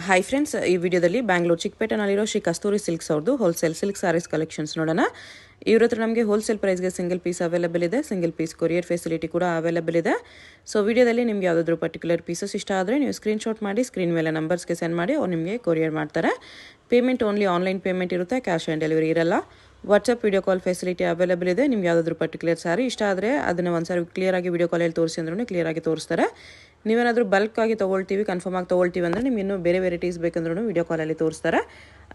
Hi friends, ಈ ವಿಡಿಯೋದಲ್ಲಿ ಬ್ಯಾಂಗ್ಳೂರು ಚಿಕ್ಕಪೇಟೆನಲ್ಲಿರೋ ಶ್ರೀ ಕಸ್ತೂರಿ silks ಅವ್ರದ್ದು ಹೋಲ್ಸೇಲ್ ಸಿಲ್ಕ್ ಸಾರೀಸ್ ಕಲೆಕ್ಷನ್ಸ್ ನೋಡೋಣ. ಇವ್ರ ಹತ್ರ ನಮಗೆ ಹೋಲ್ಸೇಲ್ ಪ್ರೈಸ್ಗೆ ಸಿಂಗಲ್ ಪೀಸ್ ಅವೈಲೇಬಲ್ ಇದೆ, ಸಿಂಗಲ್ ಪೀಸ್ ಕೊರಿಯರ್ ಫೆಸಿಲಿಟಿ ಕೂಡ ಅವೈಲೇಬಲ್ ಇದೆ. ಸೊ ವಿಡಿಯೋದಲ್ಲಿ ನಿಮ್ಗೆ ಯಾವುದಾದ್ರೂ ಪರ್ಟಿಕ್ಯುಲರ್ ಪೀಸಸ್ ಇಷ್ಟ ಆದರೆ ನೀವು ಸ್ಕ್ರೀನ್ಶಾಟ್ ಮಾಡಿ ಸ್ಕ್ರೀನ್ ಮೇಲೆ ನಂಬರ್ಸ್ಗೆ ಸೆಂಡ್ ಮಾಡಿ ಅವ್ರು ನಿಮಗೆ ಕೊರಿಯರ್ ಮಾಡ್ತಾರೆ. ಪೇಮೆಂಟ್ ಓನ್ಲಿ ಆನ್ಲೈನ್ ಪೇಮೆಂಟ್ ಇರುತ್ತೆ, ಕ್ಯಾಶ್ ಆನ್ ಡೆಲಿವರಿ ಇರಲ್ಲ. WhatsApp video call facility available ಇದೆ. ನಿಮ್ಗೆ ಯಾವುದಾದ್ರೂ ಪರ್ಟಿಕ್ಯುಲರ್ ಸಾರಿ ಇಷ್ಟ ಆದರೆ ಅದನ್ನು ಒಂದ್ಸಾರಿ ಕ್ಲಿಯರಾಗಿ ವಿಡಿಯೋ ಕಾಲಲ್ಲಿ ತೋರಿಸಿ ಅಂದ್ರೂ ಕ್ಲಿಯರಾಗಿ ತೋರಿಸ್ತಾರೆ. ನೀವೇನಾದರೂ ಬಲ್ಕ್ ಆಗಿ ತೊಗೊಳ್ತೀವಿ, ಕನ್ಫರ್ಮ್ ಆಗಿ ತೊಗೊಳ್ತೀವಿ ಅಂದರೆ ನಿಮ್ಗೆ ಇನ್ನೂ ಬೇರೆ ವೆರೈಟೀಸ್ ಬೇಕಂದ್ರೂ ವಿಡಿಯೋ ಕಾಲಲ್ಲಿ ತೋರಿಸ್ತಾರೆ.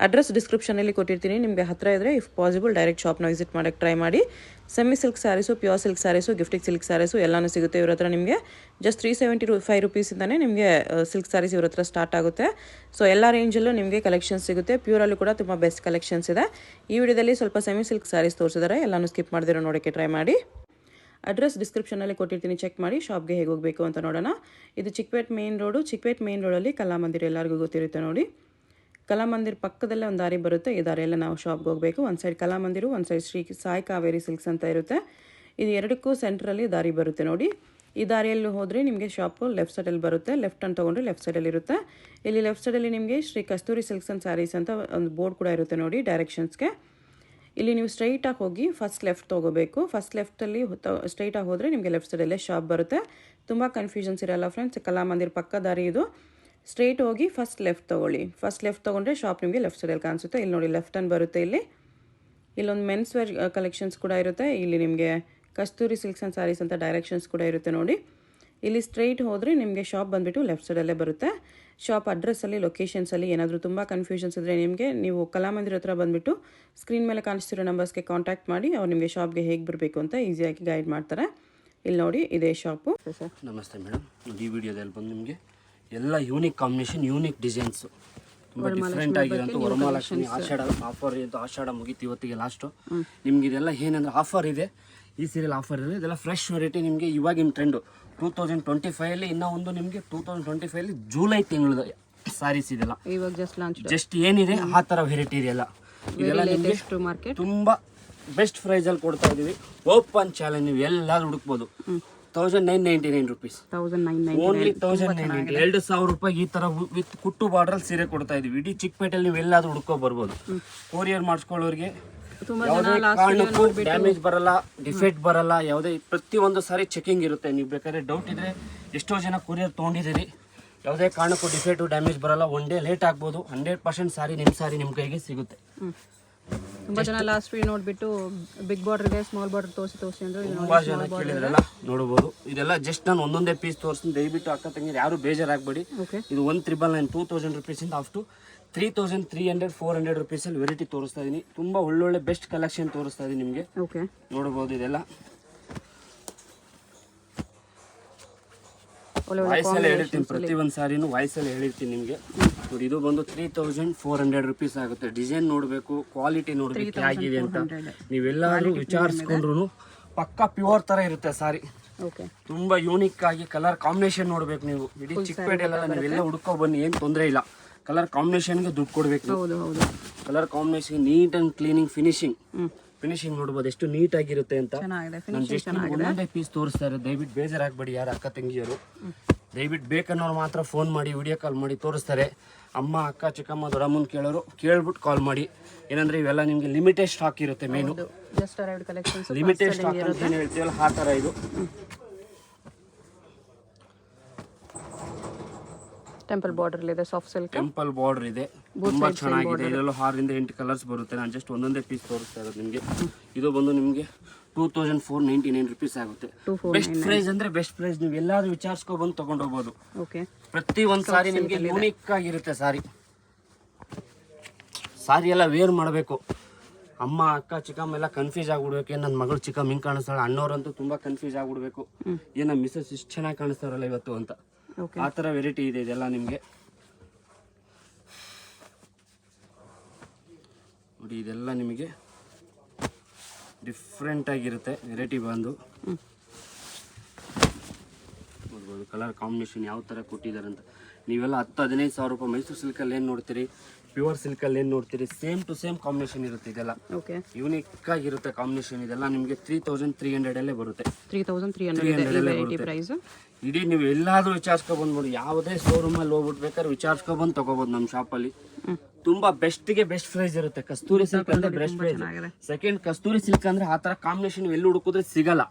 ಅಡ್ರೆಸ್ ಡಿಸ್ಕ್ರಿಪ್ಷನಲ್ಲಿ ಕೊಟ್ಟಿರ್ತೀನಿ, ನಿಮಗೆ ಹತ್ತಿರ ಇದ್ದರೆ ಇಫ್ ಪಾಸಿಬಲ್ ಡೈರೆಕ್ಟ್ ಶಾಪ್ನ ವಿಸಿಟ್ ಮಾಡೋಕ್ಕೆ ಟ್ರೈ ಮಾಡಿ. Semi silk sarees, pure silk sarees, gifting silk sarees ಎಲ್ಲನೂ ಸಿಗುತ್ತೆ ಇವ್ರ ಹತ್ರ. ನಿಮಗೆ ಜಸ್ಟ್ 375 ರುಪೀಸಿಂದನೇ ನಿಮಗೆ ಸಿಲ್ಕ್ ಸ್ಯಾರೀಸ್ ಇವ್ರ ಹತ್ರ ಸ್ಟಾರ್ಟ್ ಆಗುತ್ತೆ. ಸೊ ಎಲ್ಲ ರೇಂಜಲ್ಲೂ ನಿಮಗೆ ಕಲೆಕ್ಷನ್ಸ್ ಸಿಗುತ್ತೆ. ಪ್ಯೂರಲ್ಲೂ ಕೂಡ ತುಂಬ ಬೆಸ್ಟ್ ಕಲೆಕ್ಷನ್ಸ್ ಇದೆ. ಈ ವಿಡಿಯೋದಲ್ಲಿ ಸ್ವಲ್ಪ ಸೆಮಿ ಸಿಲ್ಕ್ ಸ್ಯಾರೀಸ್ ತೋರಿಸಿದ್ದಾರೆ, ಎಲ್ಲನೂ ಸ್ಕಿಪ್ ಮಾಡಿದಿರೋ ನೋಡೋಕ್ಕೆ ಟ್ರೈ ಮಾಡಿ. ಅಡ್ರೆಸ್ ಡಿಸ್ಕ್ರಿಪ್ಷನಲ್ಲಿ ಕೊಟ್ಟಿರ್ತೀನಿ, ಚೆಕ್ ಮಾಡಿ. ಶಾಪ್ಗೆ ಹೇಗೆ ಹೋಗಬೇಕು ಅಂತ ನೋಡೋಣ. ಇದು Chickpete main road. Chickpete main ರೋಡಲ್ಲಿ ಕಲಾಮಂದಿರ ಎಲ್ಲರಿಗೂ ಗೊತ್ತಿರುತ್ತೆ ನೋಡಿ. ಕಲಾಮಂದಿರ ಪಕ್ಕದಲ್ಲೇ ಒಂದು ದಾರಿ ಬರುತ್ತೆ. ಈ ದಾರಿಯೆಲ್ಲ ನಾವು ಶಾಪ್ಗೆ ಹೋಗಬೇಕು. ಒಂದು ಸೈಡ್ ಕಲಾಮಂದಿರು, ಒಂದು ಸೈಡ್ ಶ್ರೀ ಸಾಯಿ ಕಾವೇರಿ ಸಿಲ್ಕ್ಸ್ ಅಂತ ಇರುತ್ತೆ. ಇದು ಎರಡಕ್ಕೂ ಸೆಂಟ್ರಲ್ಲಿ ದಾರಿ ಬರುತ್ತೆ ನೋಡಿ. ಈ ದಾರಿಯಲ್ಲಿ ಹೋದರೆ ನಿಮಗೆ ಶಾಪು ಲೆಫ್ಟ್ ಸೈಡಲ್ಲಿ ಬರುತ್ತೆ. ಲೆಫ್ಟ್ ಅಂತ ತೊಗೊಂಡ್ರೆ ಲೆಫ್ಟ್ ಸೈಡಲ್ಲಿ ಇರುತ್ತೆ. ಇಲ್ಲಿ ಲೆಫ್ಟ್ ಸೈಡಲ್ಲಿ ನಿಮಗೆ ಶ್ರೀ ಕಸ್ತೂರಿ ಸಿಲ್ಕ್ಸ್ ಆ್ಯಂಡ್ ಸ್ಯಾರೀಸ್ ಅಂತ ಒಂದು ಬೋರ್ಡ್ ಕೂಡ ಇರುತ್ತೆ ನೋಡಿ ಡೈರೆಕ್ಷನ್ಸ್ಗೆ. ಇಲ್ಲಿ ನೀವು ಸ್ಟ್ರೈಟಾಗಿ ಹೋಗಿ ಫಸ್ಟ್ ಲೆಫ್ಟ್ ತೊಗೋಬೇಕು. ಫಸ್ಟ್ ಲೆಫ್ಟಲ್ಲಿ ಸ್ಟ್ರೈಟಾಗಿ ಹೋದರೆ ನಿಮಗೆ ಲೆಫ್ಟ್ ಸೈಡಲ್ಲೇ ಶಾಪ್ ಬರುತ್ತೆ. ತುಂಬ ಕನ್ಫ್ಯೂಷನ್ಸ್ ಇರಲ್ಲ ಫ್ರೆಂಡ್ಸ್. ಕಲಾಮಂದಿರ ಪಕ್ಕ ದಾರಿ ಇದು. ಸ್ಟ್ರೈಟ್ ಹೋಗಿ ಫಸ್ಟ್ ಲೆಫ್ಟ್ ತೊಗೊಳ್ಳಿ. ಫಸ್ಟ್ ಲೆಫ್ಟ್ ತೊಗೊಂಡ್ರೆ ಶಾಪ್ ನಿಮಗೆ ಲೆಫ್ಟ್ ಸೈಡಲ್ಲಿ ಕಾಣಿಸುತ್ತೆ. ಇಲ್ಲಿ ನೋಡಿ ಲೆಫ್ಟ್ ಅನ್ನು ಬರುತ್ತೆ. ಇಲ್ಲೊಂದು ಮೆನ್ಸ್ ವೇರ್ ಕಲೆಕ್ಷನ್ಸ್ ಕೂಡ ಇರುತ್ತೆ. ಇಲ್ಲಿ ನಿಮಗೆ ಕಸ್ತೂರಿ ಸಿಲ್ಕ್ಸ್ ಆ್ಯಂಡ್ ಸ್ಯಾರೀಸ್ ಅಂತ ಡೈರೆಕ್ಷನ್ಸ್ ಕೂಡ ಇರುತ್ತೆ ನೋಡಿ. ಇಲ್ಲಿ ಸ್ಟ್ರೈಟ್ ಹೋದರೆ ನಿಮಗೆ ಶಾಪ್ ಬಂದುಬಿಟ್ಟು ಲೆಫ್ಟ್ ಸೈಡಲ್ಲೇ ಬರುತ್ತೆ. ಶಾಪ್ ಅಡ್ರೆಸ್ಸಲ್ಲಿ, ಲೊಕೇಶನ್ಸಲ್ಲಿ ಏನಾದರೂ ತುಂಬ ಕನ್ಫ್ಯೂಷನ್ಸ್ ಇದ್ದರೆ ನೀವು ಕಲಾಮಂದಿರ ಹತ್ರ ಬಂದುಬಿಟ್ಟು ಸ್ಕ್ರೀನ್ ಮೇಲೆ ಕಾಣಿಸ್ತಿರೋ ನಂಬರ್ಸ್ಗೆ ಕಾಂಟ್ಯಾಕ್ಟ್ ಮಾಡಿ ಅವ್ರು ನಿಮಗೆ ಶಾಪ್ಗೆ ಹೇಗೆ ಬರಬೇಕು ಅಂತ ಈಸಿಯಾಗಿ ಗೈಡ್ ಮಾಡ್ತಾರೆ. ಇಲ್ಲಿ ನೋಡಿ, ಇದೇ ಶಾಪು. ನಮಸ್ತೆ ಮೇಡಮ್. ಈ ವಿಡಿಯೋದಲ್ಲಿ ಬಂದು ನಿಮಗೆ ಎಲ್ಲ ಯೂನಿಕ್ ಕಾಂಬಿನೇಷನ್, ಯೂನಿಕ್ ಡಿಸೈನ್ಸು, ತುಂಬ ಡಿಫ್ರೆಂಟ್ ಆಗಿರೋಂಥ ವರಮಹಾಲಕ್ಷ್ಮಿ ಆಷಾಢ ಆಫರ್ ಇದು. ಆಷಾಢ ಮುಗೀತು ಇವತ್ತಿಗೆ ಲಾಸ್ಟು. ನಿಮ್ಗೆ ಇದೆಲ್ಲ ಏನಂದ್ರೆ ಆಫರ್ ಇದೆ. ಈ ಸೀರಿಯಲ್ ಆಫರ್ ಇದೆ. ಇದೆಲ್ಲ ಫ್ರೆಶ್ ವೆರೈಟಿ. ನಿಮಗೆ ಇವಾಗಿನ ಟ್ರೆಂಡು 2025ಅಲ್ಲಿ ಇನ್ನೂ ಒಂದು ನಿಮಗೆ 2025ಅಲ್ಲಿ ಜುಲೈ ತಿಂಗಳದ ಸಾರೀಸ್ ಇದೆಲ್ಲ ಜಸ್ಟ್ ಏನಿದೆ ಆ ಥರ ವೆರೈಟಿ ಇದೆಯಲ್ಲ. ಇದೆಲ್ಲ ನಿಮಗೆ ತುಂಬ ಬೆಸ್ಟ್ ಪ್ರೈಸಲ್ಲಿ ಕೊಡ್ತಾ ಇದ್ದೀವಿ. ಓಪನ್ ಚಾಲೆಂಜ್, ನೀವು ಎಲ್ಲಾದ್ರೂ ಹುಡುಕ್ಬೋದು. 1999 ರುಪೀಸ್, ಓನ್ಲಿ 1999. 2,000 ರೂಪಾಯಿ ಈ ಥರ ವಿತ್ ಕುಟ್ಟು ಬಾರ್ಡ್ರಲ್ಲಿ ಸೀರೆ ಕೊಡ್ತಾ ಇದ್ದೀವಿ. ಇಡೀ ಚಿಕ್ಕಪೇಟೆಯಲ್ಲಿ ನೀವು ಎಲ್ಲಾದ್ರೂ ಹುಡ್ಕೊ ಬರ್ಬೋದು. ಕೊರಿಯರ್ ಮಾಡಿಸ್ಕೊಳ್ಳೋರಿಗೆ ಯಾವುದೇ ಕಾರಣಕ್ಕೂ ಡ್ಯಾಮೇಜ್ ಬರಲ್ಲ, ಡಿಫೆಕ್ಟ್ ಬರಲ್ಲ. ಯಾವುದೇ ಪ್ರತಿಯೊಂದು ಸಾರಿ ಚೆಕಿಂಗ್ ಇರುತ್ತೆ. ನೀವು ಬೇಕಾದ್ರೆ ಡೌಟ್ ಇದ್ರೆ, ಎಷ್ಟೋ ಜನ ಕೊರಿಯರ್ ತೊಗೊಂಡಿದ್ದೀರಿ, ಯಾವುದೇ ಕಾರಣಕ್ಕೂ ಡಿಫೆಕ್ಟು ಡ್ಯಾಮೇಜ್ ಬರಲ್ಲ. ಒನ್ ಡೇ ಲೇಟ್ ಆಗ್ಬೋದು. 100% ಸಾರಿ ನಿಮ್ಮ ಕೈಗೆ ಸಿಗುತ್ತೆ. ತುಂಬಾ ಜನ ಲಾಸ್ಟ್ ವೀಡಿಯೋ ನೋಡ್ಬಿಟ್ಟು ಬಿಗ್ ಬಾರ್ಡರ್ಗೆ ಸ್ಮಾಲ್ ಬಾರ್ಡರ್ ತೋರಿಸಿ ಅಂದ್ರೆ ತುಂಬಾ ಜನ ಕೇಳಿದ್ರಲ್ಲ, ನೋಡಬಹುದು. ಇದೆಲ್ಲ ಜಸ್ಟ್ ನಾನು ಒಂದೊಂದೇ ಪೀಸ್ ತೋರಿಸ್ತೀನಿ. ದಯವಿಟ್ಟು ಅಕ್ಕ ತಂಗಿರು ಯಾರು ಬೇಜಾರಾಗಬೇಡಿ. ಇದು 1,999 2000 ರುಪೀಸಿಂದ ಅಪ್ ಟು 3,300 400 ರುಪೀಸಲ್ಲಿ ವೆರೈಟಿ ತೋರಿಸ್ತಾ ಇದೀನಿ. ತುಂಬಾ ಒಳ್ಳೊಳ್ಳೆ ಬೆಸ್ಟ್ ಕಲೆಕ್ಷನ್ ತೋರಿಸ್ತಾ ಇದೀನಿ ನಿಮಗೆ. ನೋಡಬಹುದು. ಇದೆಲ್ಲ ವಾಯ್ಸಲ್ಲಿ ಹೇಳಿರ್ತೀನಿ, ಪ್ರತಿಯೊಂದು ಸಾರಿನೂ ವಾಯ್ಸಲ್ಲಿ ಹೇಳಿರ್ತೀನಿ ನಿಮಗೆ. ನೋಡಿ, ಇದು ಬಂದು 3,400 ರುಪೀಸ್ ಆಗುತ್ತೆ. ಡಿಸೈನ್ ನೋಡಬೇಕು, ಕ್ವಾಲಿಟಿ ನೋಡಬೇಕು ಹೇಗಿದೆ ಅಂತ. ನೀವೆಲ್ಲಾದ್ರೂ ವಿಚಾರಿಸ್ಕೊಂಡ್ರು ಪಕ್ಕಾ ಪ್ಯೂರ್ ತರ ಇರುತ್ತೆ ಸಾರಿ. ತುಂಬಾ ಯೂನಿಕ್ ಆಗಿ ಕಲರ್ ಕಾಂಬಿನೇಷನ್ ನೋಡ್ಬೇಕು ನೀವು. ಇಡೀ ಚಿಕ್ಕಪೇಟೆಲ್ಲ ನೀವೆಲ್ಲ ಹುಡ್ಕೊ ಬನ್ನಿ, ಏನು ತೊಂದರೆ ಇಲ್ಲ. ಕಲರ್ ಕಾಂಬಿನೇಷನ್ಗೆ ದುಡ್ಡು ಕೊಡ್ಬೇಕು. Colour combination, neat and cleaning, finishing ನೋಡ್ಬೋದು ಎಷ್ಟು ನೀಟ್ ಆಗಿರುತ್ತೆ ಅಂತ. ನಾನು ಜಸ್ಟ್ ಒಂದೊಂದೇ ಪೀಸ್ ತೋರಿಸ್ತಾ ಇರೋದು. ದಯವಿಟ್ಟು ಬೇಜಾರಾಗಬೇಡಿ ಯಾರು ಅಕ್ಕ ತಂಗಿಯರು. ದಯವಿಟ್ಟು ಬೇಕನ್ನೋರು ಮಾತ್ರ ಫೋನ್ ಮಾಡಿ, ವಿಡಿಯೋ ಕಾಲ್ ಮಾಡಿ ತೋರಿಸ್ತಾರೆ. ಅಮ್ಮ, ಅಕ್ಕ, ಚಿಕ್ಕಮ್ಮ, ದೊಡ್ಡಮ್ಮನ ಕೇಳೋರು ಕೇಳ್ಬಿಟ್ಟು ಕಾಲ್ ಮಾಡಿ. ಏನಂದ್ರೆ ಇವೆಲ್ಲ ನಿಮಗೆ ಲಿಮಿಟೆಡ್ ಸ್ಟಾಕ್ ಇರುತ್ತೆ. ಮೇನು ಲಿಮಿಟೆಡ್ ಸ್ಟಾಕ್ ಅಂತ ಏನು ಹೇಳ್ತೀವಲ್ಲ ಆ ಥರ ಇದು. ಟೆಂಪಲ್ ಬಾರ್ಡರ್ ಇದೆ, ಸಾಫ್ಟ್ ಸಿಲ್ಕ್ ಟೆಂಪಲ್ ಬಾರ್ಡರ್ ಇದೆ. ತುಂಬಾ ಚೆನ್ನಾಗಿದೆ. ಇದರಲ್ಲೂ 6 ರಿಂದ 8 ಕಲರ್ಸ್ ಬರುತ್ತೆ. ನಾನು ಜಸ್ಟ್ ಒಂದೊಂದೇ ಪೀಸ್ ತೋರಿಸ್ತಾ ಇರೋದು ನಿಮಗೆ. ಇದು ಬಂದು ನಿಮಗೆ 2,499 ರುಪೀಸ್ ಆಗುತ್ತೆ. ಬೆಸ್ಟ್ ಪ್ರೈಸ್ ಅಂದ್ರೆ ಬೆಸ್ಟ್ ಪ್ರೈಸ್. ನೀವು ಎಲ್ಲಾದ್ರೂ ವಿಚಾರಿಸ್ಕೊ ಬಂದು ತಗೊಂಡು ಹೋಗ್ಬೋದು. ಪ್ರತಿ ಒಂದು ಸಾರಿ ನಿಮಗೆ ಯೂನಿಕ್ ಆಗಿರುತ್ತೆ. ಸಾರಿ ಎಲ್ಲ ವೇರ್ ಮಾಡಬೇಕು. ಅಮ್ಮ, ಅಕ್ಕ, ಚಿಕ್ಕಮ್ಮ ಎಲ್ಲ ಕನ್ಫ್ಯೂಸ್ ಆಗ್ಬಿಡ್ಬೇಕು. ಏನು ನನ್ನ ಮಗಳು ಚಿಕ್ಕಮ್ಮ ಹಿಂಗೆ ಕಾಣಿಸ್ತಾಳೆ, ಅಣ್ಣವ್ರಂತೂ ತುಂಬಾ ಕನ್ಫ್ಯೂಸ್ ಆಗ್ಬಿಡ್ಬೇಕು. ಏನು ನಮ್ಮ ಮಿಸಸ್ ಇಷ್ಟು ಚೆನ್ನಾಗಿ ಕಾಣಿಸ್ತಾರಲ್ಲ ಇವತ್ತು ಅಂತ. ಆ ಥರ ವೆರೈಟಿ ಇದೆ ಇದೆಲ್ಲ ನಿಮಗೆ. ನೋಡಿ, ಇದೆಲ್ಲ ನಿಮಗೆ ಡಿಫ್ರೆಂಟ್ ಆಗಿರುತ್ತೆ ವೆರೈಟಿ ಬಂದು. ನೋಡ್ಬೋದು ಕಲರ್ ಕಾಂಬಿನೇಷನ್ ಯಾವ ಥರ ಕೊಟ್ಟಿದ್ದಾರೆ ಅಂತ. ನೀವೆಲ್ಲ 10-15 ಸಾವಿರ ರೂಪಾಯಿ ಮೈಸೂರು ಸಿಲ್ಕಲ್ಲಿ ಏನು ನೋಡ್ತೀರಿ, ಪ್ಯೂರ್ ಸಿಲ್ಕಲ್ಲಿ ಏನು ನೋಡ್ತೀರಿ ಸೇಮ್ ಟು ಸೇಮ್ ಕಾಂಬಿನೇಷನ್ ಇರುತ್ತೆ ಇದೆಲ್ಲ. ಓಕೆ, ಯೂನಿಕ್ ಆಗಿರುತ್ತೆ ಕಾಂಬಿನೇಷನ್ ಇದೆಲ್ಲ. ನಿಮಗೆ 3300 ಬರುತ್ತೆ. 3300 ಪ್ರೈಸ್. ಇಡೀ ನೀವು ಎಲ್ಲಾದ್ರೂ ವಿಚಾರಿಸ್ಕೊ ಬಂದ್ಬಿಡಿ, ಯಾವುದೇ ಶೋರೂಮಲ್ಲಿ ಹೋಗ್ಬಿಟ್ಟು ಬೇಕಾದ್ರೆ ವಿಚಾರಿಸ್ಕೊ ಬಂದು ತಗೋಬಹುದು ನಮ್ಮ ಶಾಪಲ್ಲಿ. ತುಂಬಾ ಬೆಸ್ಟ್ಗೆ ಬೆಸ್ಟ್ ಪ್ರೈಸ್ ಇರುತ್ತೆ. ಕಸ್ತೂರಿ ಸಿಲ್ಕ್ ಅಂದ್ರೆ ಬೆಸ್ಟ್ ಪ್ರೈಸ್. ಸೆಕೆಂಡ್ ಕಸ್ತೂರಿ ಸಿಲ್ಕ್ ಅಂದ್ರೆ ಆ ತರ ಕಾಂಬಿನೇಷನ್ ಎಲ್ಲಿ ಹುಡುಕಿದ್ರೆ ಸಿಗಲ್ಲ.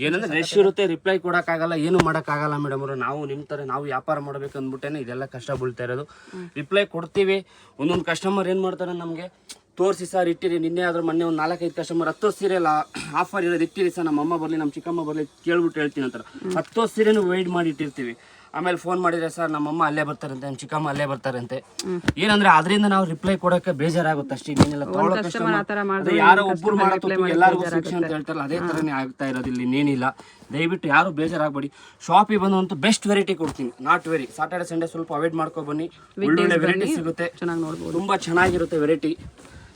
ಏನಂದ್ರೆ ರಶ್ ಇರುತ್ತೆ, ರಿಪ್ಲೈ ಕೊಡಕ್ಕಾಗಲ್ಲ, ಏನು ಮಾಡಕ್ಕಾಗಲ್ಲ ಮೇಡಮ್ ಅವರು. ನಾವು ನಿಮ್ ತರ ನಾವು ವ್ಯಾಪಾರ ಮಾಡ್ಬೇಕು ಅಂದ್ಬಿಟ್ಟೇನೆ ಇದೆಲ್ಲ ಕಷ್ಟ ಬೀಳ್ತಾ ಇರೋದು. ರಿಪ್ಲೈ ಕೊಡ್ತೀವಿ. ಒಂದೊಂದು ಕಸ್ಟಮರ್ ಏನ್ ಮಾಡ್ತಾರೆ, ನಮ್ಗೆ ತೋರಿಸಿ ಸರ್ ಇಟ್ಟಿರಿ, ನಿನ್ನೆ ಆದ್ರೂ ಮೊನ್ನೆ ಒಂದು 4-5 ಕಸ್ಟಮರ್ 10 ಸೀರೆ ಆಫರ್ ಇರೋದು ಇಟ್ಟಿರಿ ಸರ್, ನಮ್ಮ ಅಮ್ಮ ಬರಲಿ ನಮ್ಮ ಚಿಕ್ಕಮ್ಮ ಬರಲಿ ಕೇಳ್ಬಿಟ್ಟು ಹೇಳ್ತೀನಿ ಅಂತಾರೆ. 10 ಸೀರೆನೂ ವೆಯ್ಟ್ ಮಾಡಿ ಇಟ್ಟಿರ್ತೀವಿ. ಆಮೇಲೆ ಫೋನ್ ಮಾಡಿದ್ರೆ ಸರ್ ನಮ್ಮಮ್ಮ ಅಲ್ಲೇ ಬರ್ತಾರಂತೆ, ನಮ್ಮ ಚಿಕ್ಕಮ್ಮ ಅಲ್ಲೇ ಬರ್ತಾರಂತೆ. ಏನಂದ್ರೆ ಅದರಿಂದ ನಾವು ರಿಪ್ಲೈ ಕೊಡಕ್ಕೆ ಬೇಜಾರಾಗುತ್ತೆ ಅಷ್ಟೇ. ಇನ್ನೇನಿಲ್ಲ, ಯಾರೋ ಒಬ್ಬರು ಮಾಡೋ ಎಲ್ಲರಿಗೂ ಶಿಕ್ಷಣ ಅಂತ ಹೇಳ್ತಾರಲ್ಲ, ಅದೇ ತರನೇ ಆಗ್ತಾ ಇರೋದು ಇಲ್ಲಿ. ಇನ್ನೇನಿಲ್ಲ, ದಯವಿಟ್ಟು ಯಾರು ಬೇಜಾರಾಗಬೇಡಿ. ಶಾಪಿಗೆ ಬಂದಂತೂ ಬೆಸ್ಟ್ ವೆರೈಟಿ ಕೊಡ್ತೀನಿ. ನಾಟ್ ವೆರಿ ಸಾಟರ್ಡೆ ಸಂಡೇ ಸ್ವಲ್ಪ ಅವಾಯ್ಡ್ ಮಾಡ್ಕೊ ಬನ್ನಿ. ಒಳ್ಳೊಳ್ಳೆ ವೆರೈಟಿ ಸಿಗುತ್ತೆ, ತುಂಬಾ ಚೆನ್ನಾಗಿರುತ್ತೆ ವೆರೈಟಿ.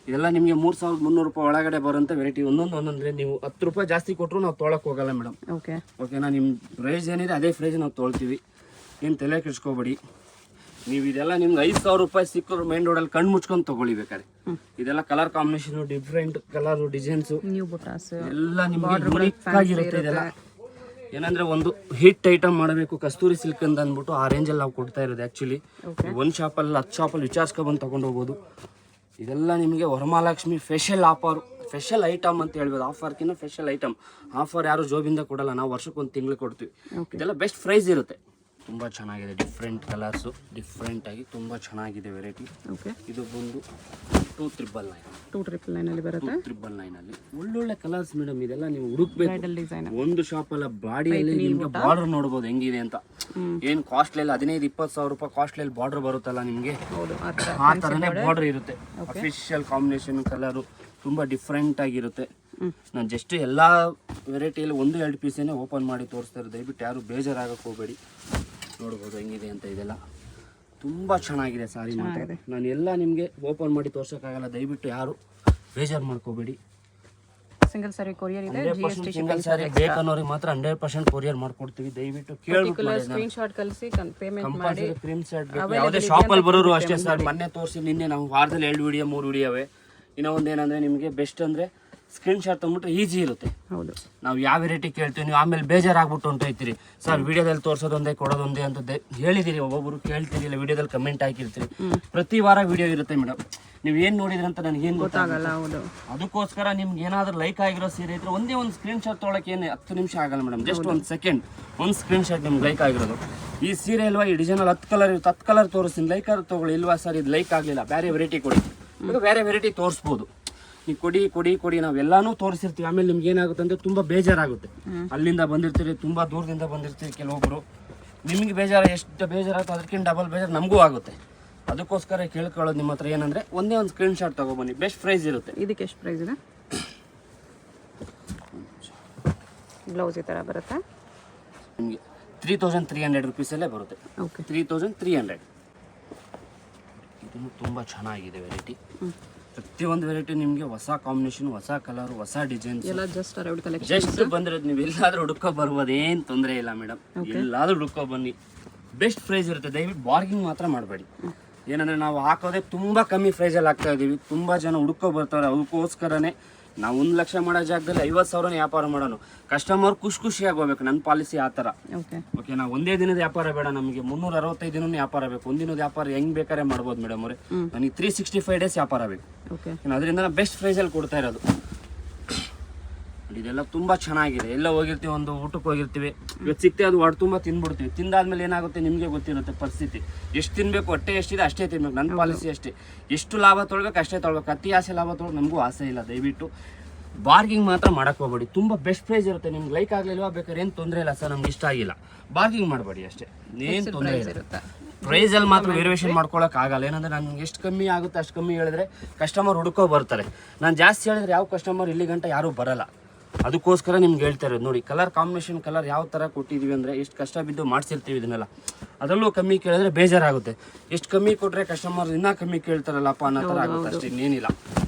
ಇದೆಲ್ಲ ನಿಮಗೆ 3300 ರೂಪಾಯಿ ಒಳಗಡೆ ಬರೋಂಥ ವೆರೈಟಿ. ಒಂದೊಂದ್ರೆ ನೀವು 10 ರೂಪಾಯಿ ಜಾಸ್ತಿ ಕೊಟ್ಟರು ನಾವು ತೊಗೊಳಕ್ ಹೋಗಲ್ಲ ಮೇಡಮ್. ಓಕೆನಾ? ನಿಮ್ಮ ಪ್ರೈಸ್ ಏನಿದೆ ಅದೇ ಪ್ರೈಸ್ ನಾವು ತೊಗೊಳ್ತೀವಿ, ಏನು ತಲೆ ಕೆಡ್ಸ್ಕೊಬೇಡಿ. ನೀವು ಇದೆಲ್ಲ ನಿಮ್ಗೆ 5000 ರೂಪಾಯಿ ಸಿಕ್ಕರು ಮೈನ್ ರೋಡಲ್ಲಿ ಕಣ್ಣು ಮುಚ್ಕೊಂಡು ತೊಗೊಳ್ಳಿ ಬೇಕಾದ್ರೆ. ಇದೆಲ್ಲ colour combination, different colour designs ಎಲ್ಲ ನಿಮಗೆ ಯೂನಿಕ್ ಆಗಿರುತ್ತೆ. ಇದೆಲ್ಲ ಏನಂದ್ರೆ ಒಂದು ಹಿಟ್ ಐಟಮ್ ಮಾಡಬೇಕು ಕಸ್ತೂರಿ ಸಿಲ್ಕ್ ಅಂತ ಅಂದ್ಬಿಟ್ಟು ಆ ರೇಂಜಲ್ಲಿ ನಾವು ಕೊಡ್ತಾ ಇರೋದು. ಆ್ಯಕ್ಚುಲಿ ಒಂದು ಶಾಪಲ್ಲಿ 10 ಶಾಪಲ್ಲಿ ವಿಚಾರಿಸ್ಕೊಬಂದು ತೊಗೊಂಡು ಹೋಗ್ಬೋದು. ಇದೆಲ್ಲ ನಿಮಗೆ Varamahalakshmi special offer, special item ಅಂತ ಹೇಳ್ಬೋದು. ಆಫರ್ಕಿನ್ನ ಸ್ಪೆಷಲ್ ಐಟಮ್. ಆಫರ್ ಯಾರು ಜೋಬಿಂದ ಕೊಡಲ್ಲ, ನಾವು ವರ್ಷಕ್ಕೆ 1 ತಿಂಗಳು ಕೊಡ್ತೀವಿ. ಇದೆಲ್ಲ ಬೆಸ್ಟ್ ಪ್ರೈಸ್ ಇರುತ್ತೆ. ತುಂಬ ಚೆನ್ನಾಗಿದೆ, ಡಿಫ್ರೆಂಟ್ ಕಲರ್ಸು, ಡಿಫ್ರೆಂಟ್ ಆಗಿ ತುಂಬ ಚೆನ್ನಾಗಿದೆ ವೆರೈಟಿ. ಇದು ಬಂದು 299 ಬರುತ್ತೆ. 299 ಒಳ್ಳೊಳ್ಳೆ ಕಲರ್ಸ್ ಮೇಡಮ್. ಇದೆಲ್ಲ ನೀವು ಹುಡುಕ್ಬೇಕು. ಒಂದು ಶಾಪ್ ಅಲ್ಲ, ಬಾಡಿಯಲ್ಲಿ ನಿಮ್ಗೆ ಬಾರ್ಡರ್ ನೋಡ್ಬೋದು ಹೆಂಗಿದೆ ಅಂತ. ಏನ್ ಕಾಸ್ಟ್ಲಿ ಇಲ್ಲ, 15-20 ಸಾವಿರ ರೂಪಾಯಿ ಕಾಸ್ಟ್ಲಿ ಬಾರ್ಡರ್ ಬರುತ್ತಲ್ಲ ನಿಮ್ಗೆ, ಆ ತರನೇ ಬಾರ್ಡರ್ ಇರುತ್ತೆ. ಅಫಿಷಿಯಲ್ ಕಾಂಬಿನೇಷನ್ ಕಲರು ತುಂಬಾ ಡಿಫ್ರೆಂಟ್ ಆಗಿರುತ್ತೆ. ನಾನು ಜಸ್ಟ್ ಎಲ್ಲಾ ವೆರೈಟಿಯಲ್ಲಿ 1-2 ಪೀಸೇನೆ ಓಪನ್ ಮಾಡಿ ತೋರಿಸ್ತಾರೆ. ದಯವಿಟ್ಟು ಯಾರು ಬೇಜಾರಾಗಕ್ಕೆ ಹೋಗಬೇಡಿ. ನೋಡ್ಬೋದು ಹೆಂಗಿದೆ ಅಂತ. ಇದೆಲ್ಲ ತುಂಬಾ ಚೆನ್ನಾಗಿದೆ ಸಾರಿ ಮಾತ್ರ. ನಾನು ಎಲ್ಲ ನಿಮಗೆ ಓಪನ್ ಮಾಡಿ ತೋರ್ಸೋಕ್ಕಾಗಲ್ಲ, ದಯವಿಟ್ಟು ಯಾರು ಬೇಜಾರು ಮಾಡ್ಕೋಬೇಡಿ. ಸಿಂಗಲ್ ಸಾರಿ ಕೊರಿಯರ್ ಇದೆ. ಸಿಂಗಲ್ ಸಾರಿ ಬೇಕನ್ನೋರಿಗೆ ಮಾತ್ರ 100% ಕೊರಿಯರ್ ಮಾಡ್ಕೊಡ್ತೀವಿ. ದಯವಿಟ್ಟು ಕೇಳ್ಬಿಟ್ಟು ಸ್ಕ್ರೀನ್‌ಶಾಟ್ ಕಳಿಸಿ ಪೇಮೆಂಟ್ ಮಾಡಿ. ಸ್ಕ್ರೀನ್‌ಶಾಟ್ ಬೇಕು. ಯಾವುದೇ ಶಾಪಲ್ಲಿ ಬರೋರು ಅಷ್ಟೇ ಸರ್. ಮೊನ್ನೆ ತೋರಿಸಿ ನಿನ್ನೆ ನಾವು ವಾರದಲ್ಲಿ 2 ವಿಡಿಯೋ 3 ವಿಡಿಯೋವೆ. ಇನ್ನೂ ಒಂದೇನಂದ್ರೆ ನಿಮಗೆ ಬೆಸ್ಟ್ ಅಂದ್ರೆ ಸ್ಕ್ರೀನ್‌ಶಾಟ್ ತೊಗೊಂಡ್ಬಿಟ್ರೆ ಈಜಿ ಇರುತ್ತೆ. ಹೌದು, ನಾವು ಯಾವ ವೆರೈಟಿ ಕೇಳ್ತೀವಿ, ನೀವು ಆಮೇಲೆ ಬೇಜಾರಾಗ್ಬಿಟ್ಟು ಹೊಂಟೋಯ್ತೀರಿ ಸರ್. ವಿಡಿಯೋದಲ್ಲಿ ತೋರಿಸೋದೊಂದೇ ಕೊಡೋದೊಂದೇ ಅಂತ ಹೇಳಿದಿರಿ. ಒಬ್ಬೊಬ್ರು ಕೇಳ್ತೀರಿ, ಇಲ್ಲ ವಿಡಿಯೋದಲ್ಲಿ ಕಮೆಂಟ್ ಹಾಕಿರ್ತೀರಿ. ಪ್ರತಿ ವಾರ ವಿಡಿಯೋ ಇರುತ್ತೆ ಮೇಡಮ್. ನೀವು ಏನು ನೋಡಿದ್ರಿ ಅಂತ ನನಗೇನು ಗೊತ್ತಾಗಲ್ಲ. ಹೌದು, ಅದಕ್ಕೋಸ್ಕರ ನಿಮ್ಗೆ ಏನಾದರೂ ಲೈಕ್ ಆಗಿರೋ ಸೀರೆ ಇದ್ರೆ ಒಂದೇ ಒಂದು ಸ್ಕ್ರೀನ್‌ಶಾಟ್ ತೊಗೊಳಕ್ಕೆ ಏನು 10 ನಿಮಿಷ ಆಗಲ್ಲ ಮೇಡಮ್. ಜಸ್ಟ್ 1 ಸೆಕೆಂಡ್ ಒಂದು ಸ್ಕ್ರೀನ್‌ಶಾಟ್ ನಿಮ್ಗೆ ಲೈಕ್ ಆಗಿರೋದು. ಈ ಸೀರೆ ಇಲ್ವಾ, ಈ ಡಿಸೈನಲ್ಲಿ 10 ಕಲರ್ ಇರುತ್ತೆ, 10 ಕಲರ್ ತೋರಿಸ್ತೀನಿ, ಲೈಕ್ ಆದ್ರೆ ತೊಗೊಳ್ಳಿ. ಇಲ್ವಾ ಸರ್ ಇದು ಲೈಕ್ ಆಗಲಿಲ್ಲ, ಬೇರೆ ವೆರೈಟಿ ಕೊಡಿ. ಈಗ ಬೇರೆ ವೆರೈಟಿ ತೋರಿಸ್ಬೋದು. ನೀವು ಕೊಡಿ ನಾವೆಲ್ಲಾನು ತೋರಿಸಿರ್ತೀವಿ. ಆಮೇಲೆ ನಿಮ್ಗೆ ಏನಾಗುತ್ತೆ ಅಂದರೆ ತುಂಬ ಬೇಜಾರಾಗುತ್ತೆ. ಅಲ್ಲಿಂದ ಬಂದಿರ್ತೀರಿ, ತುಂಬ ದೂರದಿಂದ ಬಂದಿರ್ತೀರಿ ಕೆಲವೊಬ್ಬರು. ನಿಮಗೆ ಬೇಜಾರು ಎಷ್ಟು ಬೇಜಾರಾಗುತ್ತೆ ಅದಕ್ಕಿಂತ ಡಬಲ್ ಬೇಜಾರು ನಮಗೂ ಆಗುತ್ತೆ. ಅದಕ್ಕೋಸ್ಕರ ಕೇಳ್ಕೊಳ್ಳೋದು ನಿಮ್ಮ ಹತ್ರ ಏನಂದರೆ ಒಂದೇ ಒಂದು ಸ್ಕ್ರೀನ್‌ಶಾಟ್ ತೊಗೊಬನ್ನಿ, ಬೆಸ್ಟ್ ಪ್ರೈಸ್ ಇರುತ್ತೆ. ಇದಕ್ಕೆ ಎಷ್ಟು ಪ್ರೈಸ್ ಇದೆ? ಬ್ಲೌಸ್ ಈ ಥರ ಬರುತ್ತೆ ನಿಮಗೆ 3300 ರೂಪೀಸಲ್ಲೇ ಬರುತ್ತೆ. 3300. ಇದನ್ನು ತುಂಬ ಚೆನ್ನಾಗಿದೆ ವೆರೈಟಿ. ಪ್ರತಿಯೊಂದು ವೆರೈಟಿ ನಿಮಗೆ ಹೊಸ ಕಾಂಬಿನೇಷನ್, ಹೊಸ ಕಲರ್, ಹೊಸ ಡಿಸೈನ್ಸ್ ಎಲ್ಲ ಜಸ್ಟ್ ಅರೌಂಡ್ ಕಲೆಕ್ಷನ್. ಜಸ್ಟ್ ಬಂದಿರೋದು. ನೀವು ಎಲ್ಲಾದರೂ ಹುಡುಕೋ ಬರ್ಬೋದು, ಏನು ತೊಂದರೆ ಇಲ್ಲ ಮೇಡಮ್. ಎಲ್ಲಾದರೂ ಹುಡುಕೋ ಬನ್ನಿ, ಬೆಸ್ಟ್ ಪ್ರೈಸ್ ಇರುತ್ತೆ. ದಯವಿಟ್ಟು ಬಾರ್ಗಿಂಗ್ ಮಾತ್ರ ಮಾಡಬೇಡಿ. ಏನಂದರೆ ನಾವು ಹಾಕೋದೇ ತುಂಬ ಕಮ್ಮಿ ಪ್ರೈಸಲ್ಲಿ ಹಾಕ್ತಾ ಇದ್ದೀವಿ. ತುಂಬ ಜನ ಹುಡುಕೋ ಬರ್ತಾರೆ. ಅದಕ್ಕೋಸ್ಕರನೇ ನಾವು 1 ಲಕ್ಷ ಮಾಡೋ ಜಾಗದಲ್ಲಿ 50,000 ವ್ಯಾಪಾರ ಮಾಡೋಣ. ಕಸ್ಟಮರ್ ಖುಷಿಯಾಗಿ ಹೋಗ್ಬೇಕು. ನನ್ನ ಪಾಲಿಸಿ ಆ ಥರ. ಓಕೆ, ನಾವು ಒಂದೇ ದಿನದ ವ್ಯಾಪಾರ ಬೇಡ ನಮಗೆ, 365 ದಿನ ವ್ಯಾಪಾರ ಬೇಕು. ಒಂದಿನದ ವ್ಯಾಪಾರ ಹೆಂಗ್ ಬೇಕಾದ್ರೆ ಮಾಡ್ಬೋದು ಮೇಡಮ್ ಅವರೇ. ನನಗೆ 365 ಡೇಸ್ ವ್ಯಾಪಾರ ಬೇಕು. ಅದರಿಂದ ನಾನು ಬೆಸ್ಟ್ ಪ್ರೈಸಲ್ಲಿ ಕೊಡ್ತಾ ಇರೋದು. ಇದೆಲ್ಲ ತುಂಬ ಚೆನ್ನಾಗಿದೆ. ಎಲ್ಲ ಹೋಗಿರ್ತೀವಿ, ಒಂದು ಊಟಕ್ಕೆ ಹೋಗಿರ್ತೀವಿ, ಇವತ್ತು ಸಿಕ್ತೆ ಅದು ಹೊಟ್ಟೆ ತುಂಬ ತಿಂದ್ಬಿಡ್ತೀವಿ. ತಿಂದಾದ್ಮೇಲೆ ಏನಾಗುತ್ತೆ ನಿಮಗೆ ಗೊತ್ತಿರುತ್ತೆ ಪರಿಸ್ಥಿತಿ. ಎಷ್ಟು ತಿನ್ನಬೇಕು, ಹೊಟ್ಟೆ ಎಷ್ಟಿದೆ ಅಷ್ಟೇ ತಿನ್ಬೇಕು. ನನ್ನ ಪಾಲಿಸಿ ಅಷ್ಟೇ. ಎಷ್ಟು ಲಾಭ ತೊಗೊಳ್ಬೇಕು ಅಷ್ಟೇ ತೊಗೊಳ್ಬೇಕು. ಅತಿ ಆಸೆ ಲಾಭ ತೊಗೊಳಕ್ಕೆ ನಮಗೂ ಆಸೆ ಇಲ್ಲ. ದಯವಿಟ್ಟು ಬಾರ್ಗಿಂಗ್ ಮಾತ್ರ ಮಾಡಕ್ಕೆ ಹೋಗ್ಬೇಡಿ. ತುಂಬ ಬೆಸ್ಟ್ ಪ್ರೈಸ್ ಇರುತ್ತೆ. ನಿಮ್ಗೆ ಲೈಕ್ ಆಗಲಿಲ್ವಾ ಬೇಕಾದ್ರೆ ಏನು ತೊಂದರೆ ಇಲ್ಲ ಸರ್, ನಮ್ಗೆ ಇಷ್ಟ ಆಗಿಲ್ಲ, ಬಾರ್ಗಿಂಗ್ ಮಾಡಬೇಡಿ ಅಷ್ಟೇ, ಏನು ತೊಂದರೆ ಇರುತ್ತೆ. ಪ್ರೈಸಲ್ಲಿ ಮಾತ್ರ ವೇರಿಯೇಷನ್ ಮಾಡ್ಕೊಳಕ್ಕೆ ಆಗಲ್ಲ. ಏನಂದರೆ ನನಗೆ ಎಷ್ಟು ಕಮ್ಮಿ ಆಗುತ್ತೆ ಅಷ್ಟು ಕಮ್ಮಿ ಹೇಳಿದ್ರೆ ಕಸ್ಟಮರ್ ಹುಡುಕೋ ಬರ್ತಾರೆ. ನಾನು ಜಾಸ್ತಿ ಹೇಳಿದ್ರೆ ಯಾವ ಕಸ್ಟಮರ್ ಇಲ್ಲಿ ಗಂಟ ಯಾರೂ ಬರಲ್ಲ. ಅದಕ್ಕೋಸ್ಕರ ನಿಮ್ಗೆ ಹೇಳ್ತಾ ಇರೋದು. ನೋಡಿ ಕಲರ್ ಕಾಂಬಿನೇಷನ್, ಕಲರ್ ಯಾವ ಥರ ಕೊಟ್ಟಿದ್ದೀವಿ ಅಂದರೆ ಎಷ್ಟು ಕಷ್ಟ ಬಿದ್ದು ಮಾಡಿಸಿರ್ತೀವಿ ಇದನ್ನೆಲ್ಲ. ಅದರಲ್ಲೂ ಕಮ್ಮಿ ಕೇಳಿದ್ರೆ ಬೇಜಾರಾಗುತ್ತೆ. ಎಷ್ಟು ಕಮ್ಮಿ ಕೊಟ್ಟರೆ ಕಸ್ಟಮರ್ ಇನ್ನೂ ಕಮ್ಮಿ ಕೇಳ್ತಾರಲ್ಲಪ್ಪ ಅನ್ನೋ ಥರ ಆಗುತ್ತೆ ಅಷ್ಟೇ, ಇನ್ನೇನಿಲ್ಲ.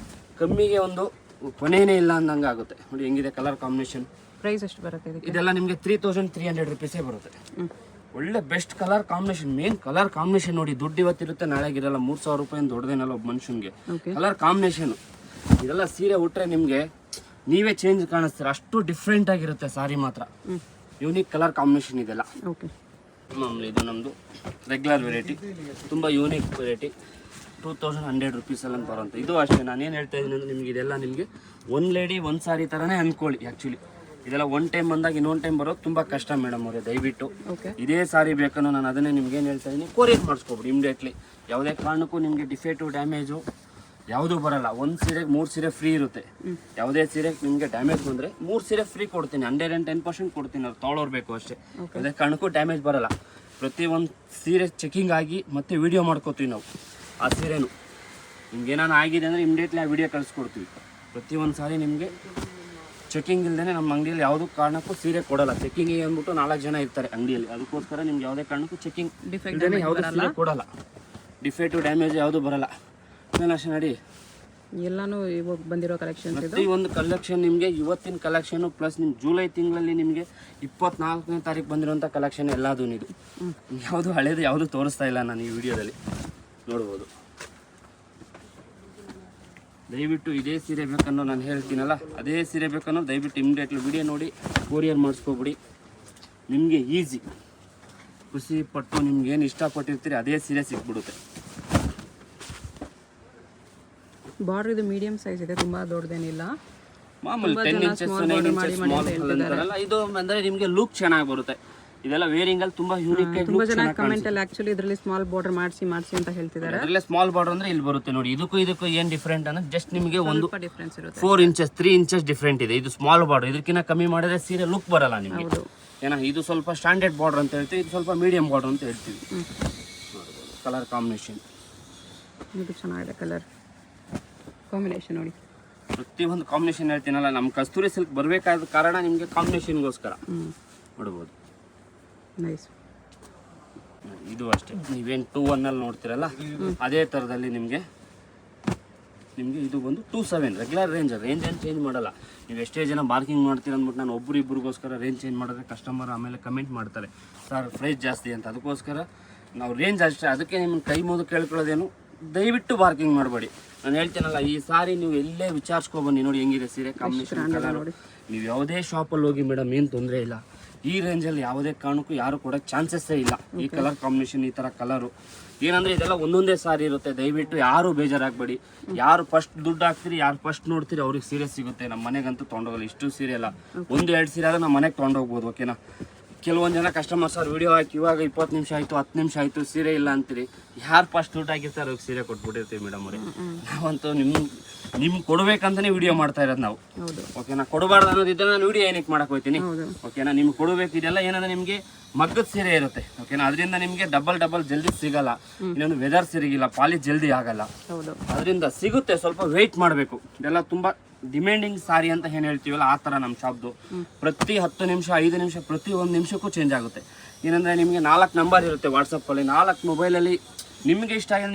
ಕಮ್ಮಿಗೆ ಒಂದು ಕೊನೆಯೇ ಇಲ್ಲ ಅಂದಂಗೆ ಆಗುತ್ತೆ. ನೋಡಿ ಹೆಂಗಿದೆ ಕಲರ್ ಕಾಂಬಿನೇಷನ್. ಪ್ರೈಸ್ ಎಷ್ಟು ಬರುತ್ತೆ? ಇದೆಲ್ಲ ನಿಮಗೆ 3300 ರೂಪೀಸೇ ಬರುತ್ತೆ. ಒಳ್ಳೆ best colour combination. Main colour combination ನೋಡಿ, ದುಡ್ಡು ಇವತ್ತಿರುತ್ತೆ ನಾಳೆಗಿರಲ್ಲ. 3000 ರೂಪಾಯಿ ದೊಡ್ಡದೇನಲ್ಲ ಒಬ್ಬ ಮನುಷ್ಯನಿಗೆ. ಕಲರ್ ಕಾಂಬಿನೇಷನ್ ಇದೆಲ್ಲ ಸೀರೆ ಉಟ್ರೆ ನಿಮಗೆ ನೀವೇ ಚೇಂಜ್ ಕಾಣಿಸ್ತೀರ, ಅಷ್ಟು ಡಿಫ್ರೆಂಟ್ ಆಗಿರುತ್ತೆ ಸಾರಿ ಮಾತ್ರ. ಯೂನಿಕ್ ಕಲರ್ ಕಾಂಬಿನೇಷನ್ ಇದೆಲ್ಲ. ಮಾಮೂಲಿ ಇದು ನಮ್ಮದು ರೆಗ್ಯುಲರ್ ವೆರೈಟಿ, ತುಂಬ ಯೂನಿಕ್ ವೆರೈಟಿ. 2100 ರುಪೀಸಲ್ಲಿ ಬರೋಂಥ ಇದು ಅಷ್ಟೇ. ನಾನೇನು ಹೇಳ್ತಾ ಇದ್ದೀನಿ ಅಂದರೆ ನಿಮ್ಗೆ ಇದೆಲ್ಲ ನಿಮಗೆ ಒಂದು ಲೇಡಿ ಒಂದು ಸಾರಿ ಥರನೇ ಅಂದ್ಕೊಳ್ಳಿ. ಆ್ಯಕ್ಚುಲಿ ಇದೆಲ್ಲ ಒನ್ ಟೈಮ್ ಬಂದಾಗ ಇನ್ನೊಂದು ಟೈಮ್ ಬರೋದು ತುಂಬ ಕಷ್ಟ ಮೇಡಮ್ ಅವರೇ. ದಯವಿಟ್ಟು ಇದೇ ಸಾರಿ ಬೇಕನ್ನೋ ನಾನು ಅದನ್ನೇ ನಿಮ್ಗೆ ಏನು ಹೇಳ್ತಾ ಇದ್ದೀನಿ, ಕೊರಿಯರ್ ಮಾಡಿಸ್ಕೊಬಿಡಿ ಇಮಿಡಿಯೇಟ್ಲಿ. ಯಾವುದೇ ಕಾರಣಕ್ಕೂ ನಿಮಗೆ ಡಿಫೆಕ್ಟು ಡ್ಯಾಮೇಜು ಯಾವುದೂ ಬರಲ್ಲ. ಒಂದು ಸೀರೆಗೆ 3 ಸೀರೆ ಫ್ರೀ ಇರುತ್ತೆ. ಯಾವುದೇ ಸೀರೆಗೆ ನಿಮಗೆ ಡ್ಯಾಮೇಜ್ ಬಂದರೆ 3 ಸೀರೆ ಫ್ರೀ ಕೊಡ್ತೀನಿ, 110% ಕೊಡ್ತೀನಿ. ಅವ್ರು ತೊಗೊಳೋರ್ಬೇಕು ಅಷ್ಟೇ. ಯಾವುದೇ ಕಾರಣಕ್ಕೂ ಡ್ಯಾಮೇಜ್ ಬರಲ್ಲ. ಪ್ರತಿಯೊಂದು ಸೀರೆ ಚೆಕಿಂಗ್ ಆಗಿ ಮತ್ತೆ ವಿಡಿಯೋ ಮಾಡ್ಕೋತೀವಿ ನಾವು. ಆ ಸೀರೆನೂ ನಿಮ್ಗೆ ಏನಾರು ಆಗಿದೆ ಅಂದರೆ ಇಮಿಡಿಯೇಟ್ಲಿ ಆ ವಿಡಿಯೋ ಕಳಿಸ್ಕೊಡ್ತೀವಿ. ಪ್ರತಿಯೊಂದು ಸಾರಿ ನಿಮಗೆ ಚೆಕಿಂಗ್ ಇಲ್ಲದೇ ನಮ್ಮ ಅಂಗಡಿಯಲ್ಲಿ ಯಾವುದೂ ಕಾರಣಕ್ಕೂ ಸೀರೆ ಕೊಡಲ್ಲ. ಚೆಕಿಂಗಿಗೆ ಅಂದ್ಬಿಟ್ಟು 4 ಜನ ಇರ್ತಾರೆ ಅಂಗಡಿಯಲ್ಲಿ, ಅದಕ್ಕೋಸ್ಕರ ನಿಮ್ಗೆ ಯಾವುದೇ ಕಾರಣಕ್ಕೂ ಚೆಕಿಂಗ್ ಇಲ್ಲದೇ ಯಾವುದೇ ಸೀರೆ ಕೊಡಲ್ಲ. ಡಿಫೆಕ್ಟು ಡ್ಯಾಮೇಜ್ ಯಾವುದೂ ಬರಲ್ಲ. ಅಷ್ಟೇ ನೋಡಿ, ಎಲ್ಲಾನು ಇವಾಗ ಬಂದಿರೋ ಕಲೆಕ್ಷನ್. ಪ್ರತಿ ಒಂದು ಕಲೆಕ್ಷನ್ ನಿಮಗೆ ಇವತ್ತಿನ ಕಲೆಕ್ಷನ್ ಪ್ಲಸ್ ನಿಮ್ಮ ಜುಲೈ ತಿಂಗಳಲ್ಲಿ ನಿಮಗೆ 24ನೇ ತಾರೀಕು ಬಂದಿರೋಂಥ ಕಲೆಕ್ಷನ್ ಎಲ್ಲದೂ. ಇದು ಯಾವುದು ಹಳೇದು ಯಾವುದು ತೋರಿಸ್ತಾ ಇಲ್ಲ ನಾನು ಈ ವಿಡಿಯೋದಲ್ಲಿ, ನೋಡ್ಬೋದು. ದಯವಿಟ್ಟು ಇದೇ ಸೀರೆ ಬೇಕನ್ನೋ ನಾನು ಹೇಳ್ತೀನಲ್ಲ, ಅದೇ ಸೀರೆ ಬೇಕನ್ನೋ ದಯವಿಟ್ಟು ಇಮಿಡಿಯೇಟ್ಲಿ ವಿಡಿಯೋ ನೋಡಿ ಕೊರಿಯರ್ ಮಾಡಿಸ್ಕೊಬಿಡಿ. ನಿಮಗೆ ಈಸಿ, ಖುಷಿ ಪಟ್ಟು ನಿಮ್ಗೆ ಏನು ಇಷ್ಟಪಟ್ಟಿರ್ತೀರಿ ಅದೇ ಸೀರೆ ಸಿಕ್ಬಿಡುತ್ತೆ. ಬಾರ್ಡರ್ ಇದು ಮೀಡಿಯಂ ಸೈಜ್ ಇದೆ, ತುಂಬಾ ದೊಡ್ಡದೇನಿಲ್ಲ. ಮಾಮೂಲಿ 10 ಇಂಚಸ್ 9 ಇಂಚಸ್ ಸ್ಮಾಲ್ ಅಂತಾರಲ್ಲ, ಇದು ಅಂದರೆ ನಿಮಗೆ ಲುಕ್ ಚೆನ್ನಾಗಿ ಬರುತ್ತೆ. ಇದೆಲ್ಲ ವೇರಿಂಗ್ ಅಲ್ಲಿ ತುಂಬಾ ಯೂನಿಕ್ ಆಗಿ ತುಂಬಾ ಜನ ಕಮೆಂಟ್ ಅಲ್ಲಿ ಆಕ್ಚುಲಿ ಇದರಲ್ಲಿ ಸ್ಮಾಲ್ ಬಾರ್ಡರ್ ಮಾಡಿಸಿ ಅಂತ ಹೇಳ್ತಿದ್ದಾರೆ. ಅದರಲ್ಲೇ ಸ್ಮಾಲ್ ಬಾರ್ಡರ್ ಅಂದ್ರೆ ಇಲ್ಲಿ ಬರುತ್ತೆ ನೋಡಿ. ಇದಕ್ಕೂ ಏನು ಡಿಫ್ರೆಂಟ್ ಅಂದ್ರೆ ಜಸ್ಟ್ ನಿಮಗೆ ಒಂದು ಡಿಫರೆನ್ಸ್ ಇರುತ್ತೆ. 4 ಇಂಚಸ್ 3 ಇಂಚಸ್ ಡಿಫ್ರೆಂಟ್ ಇದೆ. ಇದು ಸ್ಮಾಲ್ ಬಾರ್ಡರ್, ಇದಕ್ಕಿಂತ ಕಮ್ಮಿ ಮಾಡಿದ್ರೆ ಸೀರೆ ಲುಕ್ ಬರಲ್ಲ ನಿಮಗೆ. ಏನೋ ಇದು ಸ್ವಲ್ಪ ಸ್ಟ್ಯಾಂಡರ್ಡ್ ಬಾರ್ಡರ್ ಅಂತ ಹೇಳ್ತೀವಿ, ಇದು ಸ್ವಲ್ಪ ಮೀಡಿಯಂ ಬಾರ್ಡರ್ ಅಂತ ಹೇಳ್ತೀವಿ. ಕಲರ್ ಕಾಂಬಿನೇಷನ್ ಇದು ಚೆನ್ನಾಗಿದೆ, ಕಲರ್ ಕಾಂಬಿನೇಷನ್ ನೋಡಿ. ಪ್ರತಿಯೊಂದು ಕಾಂಬಿನೇಷನ್ ಹೇಳ್ತೀನಲ್ಲ, ನಮ್ಮ ಕಸ್ತೂರಿ ಸಿಲ್ಕ್ ಬರಬೇಕಾದ ಕಾರಣ ನಿಮಗೆ ಕಾಂಬಿನೇಷನ್ಗೋಸ್ಕರ. ನೋಡ್ಬೋದು, ನೈಸ್. ಇದು ಅಷ್ಟೇ, ನೀವೇನು 2-1 ನೋಡ್ತೀರಲ್ಲ ಅದೇ ಥರದಲ್ಲಿ ನಿಮಗೆ ಇದು ಬಂದು 27 ರೆಗ್ಯುಲರ್ ರೇಂಜ್ ಏನು ಚೇಂಜ್ ಮಾಡಲ್ಲ. ನೀವು ಎಷ್ಟೇ ಜನ ಬಾರ್ಕಿಂಗ್ ಮಾಡ್ತೀರ ಅಂದ್ಬಿಟ್ಟು ನಾನು ಇಬ್ಬರಿಗೋಸ್ಕರ ರೇಂಜ್ ಚೇಂಜ್ ಮಾಡಿದ್ರೆ ಕಸ್ಟಮರ್ ಆಮೇಲೆ ಕಮೆಂಟ್ ಮಾಡ್ತಾರೆ, ಸರ್ ಪ್ರೈಸ್ ಜಾಸ್ತಿ ಅಂತ. ಅದಕ್ಕೋಸ್ಕರ ನಾವು ರೇಂಜ್ ಅಷ್ಟೇ. ಅದಕ್ಕೆ ನಿಮ್ಮನ್ನು ಕೈ ಮುಗಿದು ಕೇಳ್ಕೊಳ್ಳೋದೇನು, ದಯವಿಟ್ಟು ಬಾರ್ಕಿಂಗ್ ಮಾಡಬೇಡಿ. ನಾನು ಹೇಳ್ತೀನಲ್ಲ, ಈ ಸಾರಿ ನೀವು ಎಲ್ಲೇ ವಿಚಾರಿಸ್ಕೊಬನ್ನಿ, ನೋಡಿ ಹೆಂಗಿದೆ ಸೀರೆ ಕಾಂಬಿನೇಷನ್ ಕಲರ್. ನೀವು ಯಾವುದೇ ಶಾಪಲ್ಲಿ ಹೋಗಿ ಮೇಡಮ್ ಏನು ತೊಂದರೆ ಇಲ್ಲ. ಈ ರೇಂಜಲ್ಲಿ ಯಾವುದೇ ಕಾರಣಕ್ಕೂ ಯಾರು ಕೊಡೋಕ್ಕೆ ಚಾನ್ಸಸ್ಸೇ ಇಲ್ಲ. ಈ ಕಲರ್ ಕಾಂಬಿನೇಷನ್, ಈ ಥರ ಕಲರು ಏನಂದರೆ ಇದೆಲ್ಲ ಒಂದೊಂದೇ ಸಾರಿ ಇರುತ್ತೆ. ದಯವಿಟ್ಟು ಯಾರು ಬೇಜಾರಾಗಬೇಡಿ. ಯಾರು ಫಸ್ಟ್ ದುಡ್ಡು ಹಾಕ್ತೀರಿ, ಯಾರು ಫಸ್ಟ್ ನೋಡ್ತೀರಿ ಅವ್ರಿಗೆ ಸೀರೆ ಸಿಗುತ್ತೆ. ನಮ್ಮ ಮನೆಗಂತೂ ತೊಗೊಂಡೋಗಲ್ಲ. ಇಷ್ಟು ಸೀರೆ ಅಲ್ಲ, 1-2 ಸೀರೆ ಆದರೆ ನಮ್ಮ ಮನೆಗೆ ತೊಗೊಂಡೋಗ್ಬೋದು. ಓಕೆನಾ? ಕೆಲವೊಂದು ಜನ ಕಸ್ಟಮರ್ಸ್ ಅವ್ರು ವಿಡಿಯೋ ಹಾಕಿ ಇವಾಗ 20 ನಿಮಿಷ ಆಯಿತು 10 ನಿಮಿಷ ಆಯಿತು ಸೀರೆ ಇಲ್ಲ ಅಂತೀರಿ. ಯಾರು ಫಸ್ಟ್ ದುಡ್ಡು ಹಾಕಿರ್ತಾರೆ ಅವ್ರಿಗೆ ಸೀರೆ ಕೊಟ್ಬಿಟ್ಟಿರ್ತೀವಿ ಮೇಡಮ್ ಅವ್ರಿಗೆ. ನಾವಂತೂ ನಿಮ್ಗೆ ಕೊಡಬೇಕಂತಲೇ ವಿಡಿಯೋ ಮಾಡ್ತಾ ಇರೋದು ನಾವು. ಓಕೆನಾ? ಕೊಡಬಾರ್ದು ಅನ್ನೋದಿದ್ದರೆ ನಾನು ವಿಡಿಯೋ ಏನಕ್ಕೆ ಮಾಡಕ್ಕೆ ಹೋಗ್ತೀನಿ. ಓಕೆನಾ? ನಿಮ್ಗೆ ಕೊಡಬೇಕು. ಇದೆಲ್ಲ ಏನಂದರೆ ನಿಮಗೆ ಮಗ್ಗದ ಸೀರೆ ಇರುತ್ತೆ. ಓಕೆನಾ? ಅದರಿಂದ ನಿಮಗೆ ಡಬಲ್ ಜಲ್ದಿ ಸಿಗಲ್ಲ. ಇನ್ನೊಂದು ವೆದರ್ ಸರಿಗಿಲ್ಲ, ಪಾಲಿಶ್ ಜಲ್ದಿ ಆಗಲ್ಲ. ಅದರಿಂದ ಸಿಗುತ್ತೆ, ಸ್ವಲ್ಪ ವೆಯ್ಟ್ ಮಾಡಬೇಕು. ಇದೆಲ್ಲ ತುಂಬ ಡಿಮ್ಯಾಂಡಿಂಗ್ ಸಾರಿ ಅಂತ ಏನು ಹೇಳ್ತೀವಲ್ಲ ಆ ಥರ ನಮ್ಮ ಶಾಪ್ದು. ಪ್ರತಿ 10 ನಿಮಿಷ 5 ನಿಮಿಷ ಪ್ರತಿ 1 ನಿಮಿಷಕ್ಕೂ ಚೇಂಜ್ ಆಗುತ್ತೆ. ಏನಂದರೆ ನಿಮಗೆ 4 ನಂಬರ್ ಇರುತ್ತೆ ವಾಟ್ಸಪ್ಪಲ್ಲಿ. 4 ಮೊಬೈಲಲ್ಲಿ ನಿಮಗೆ ಇಷ್ಟ ಆಗಿದೆ,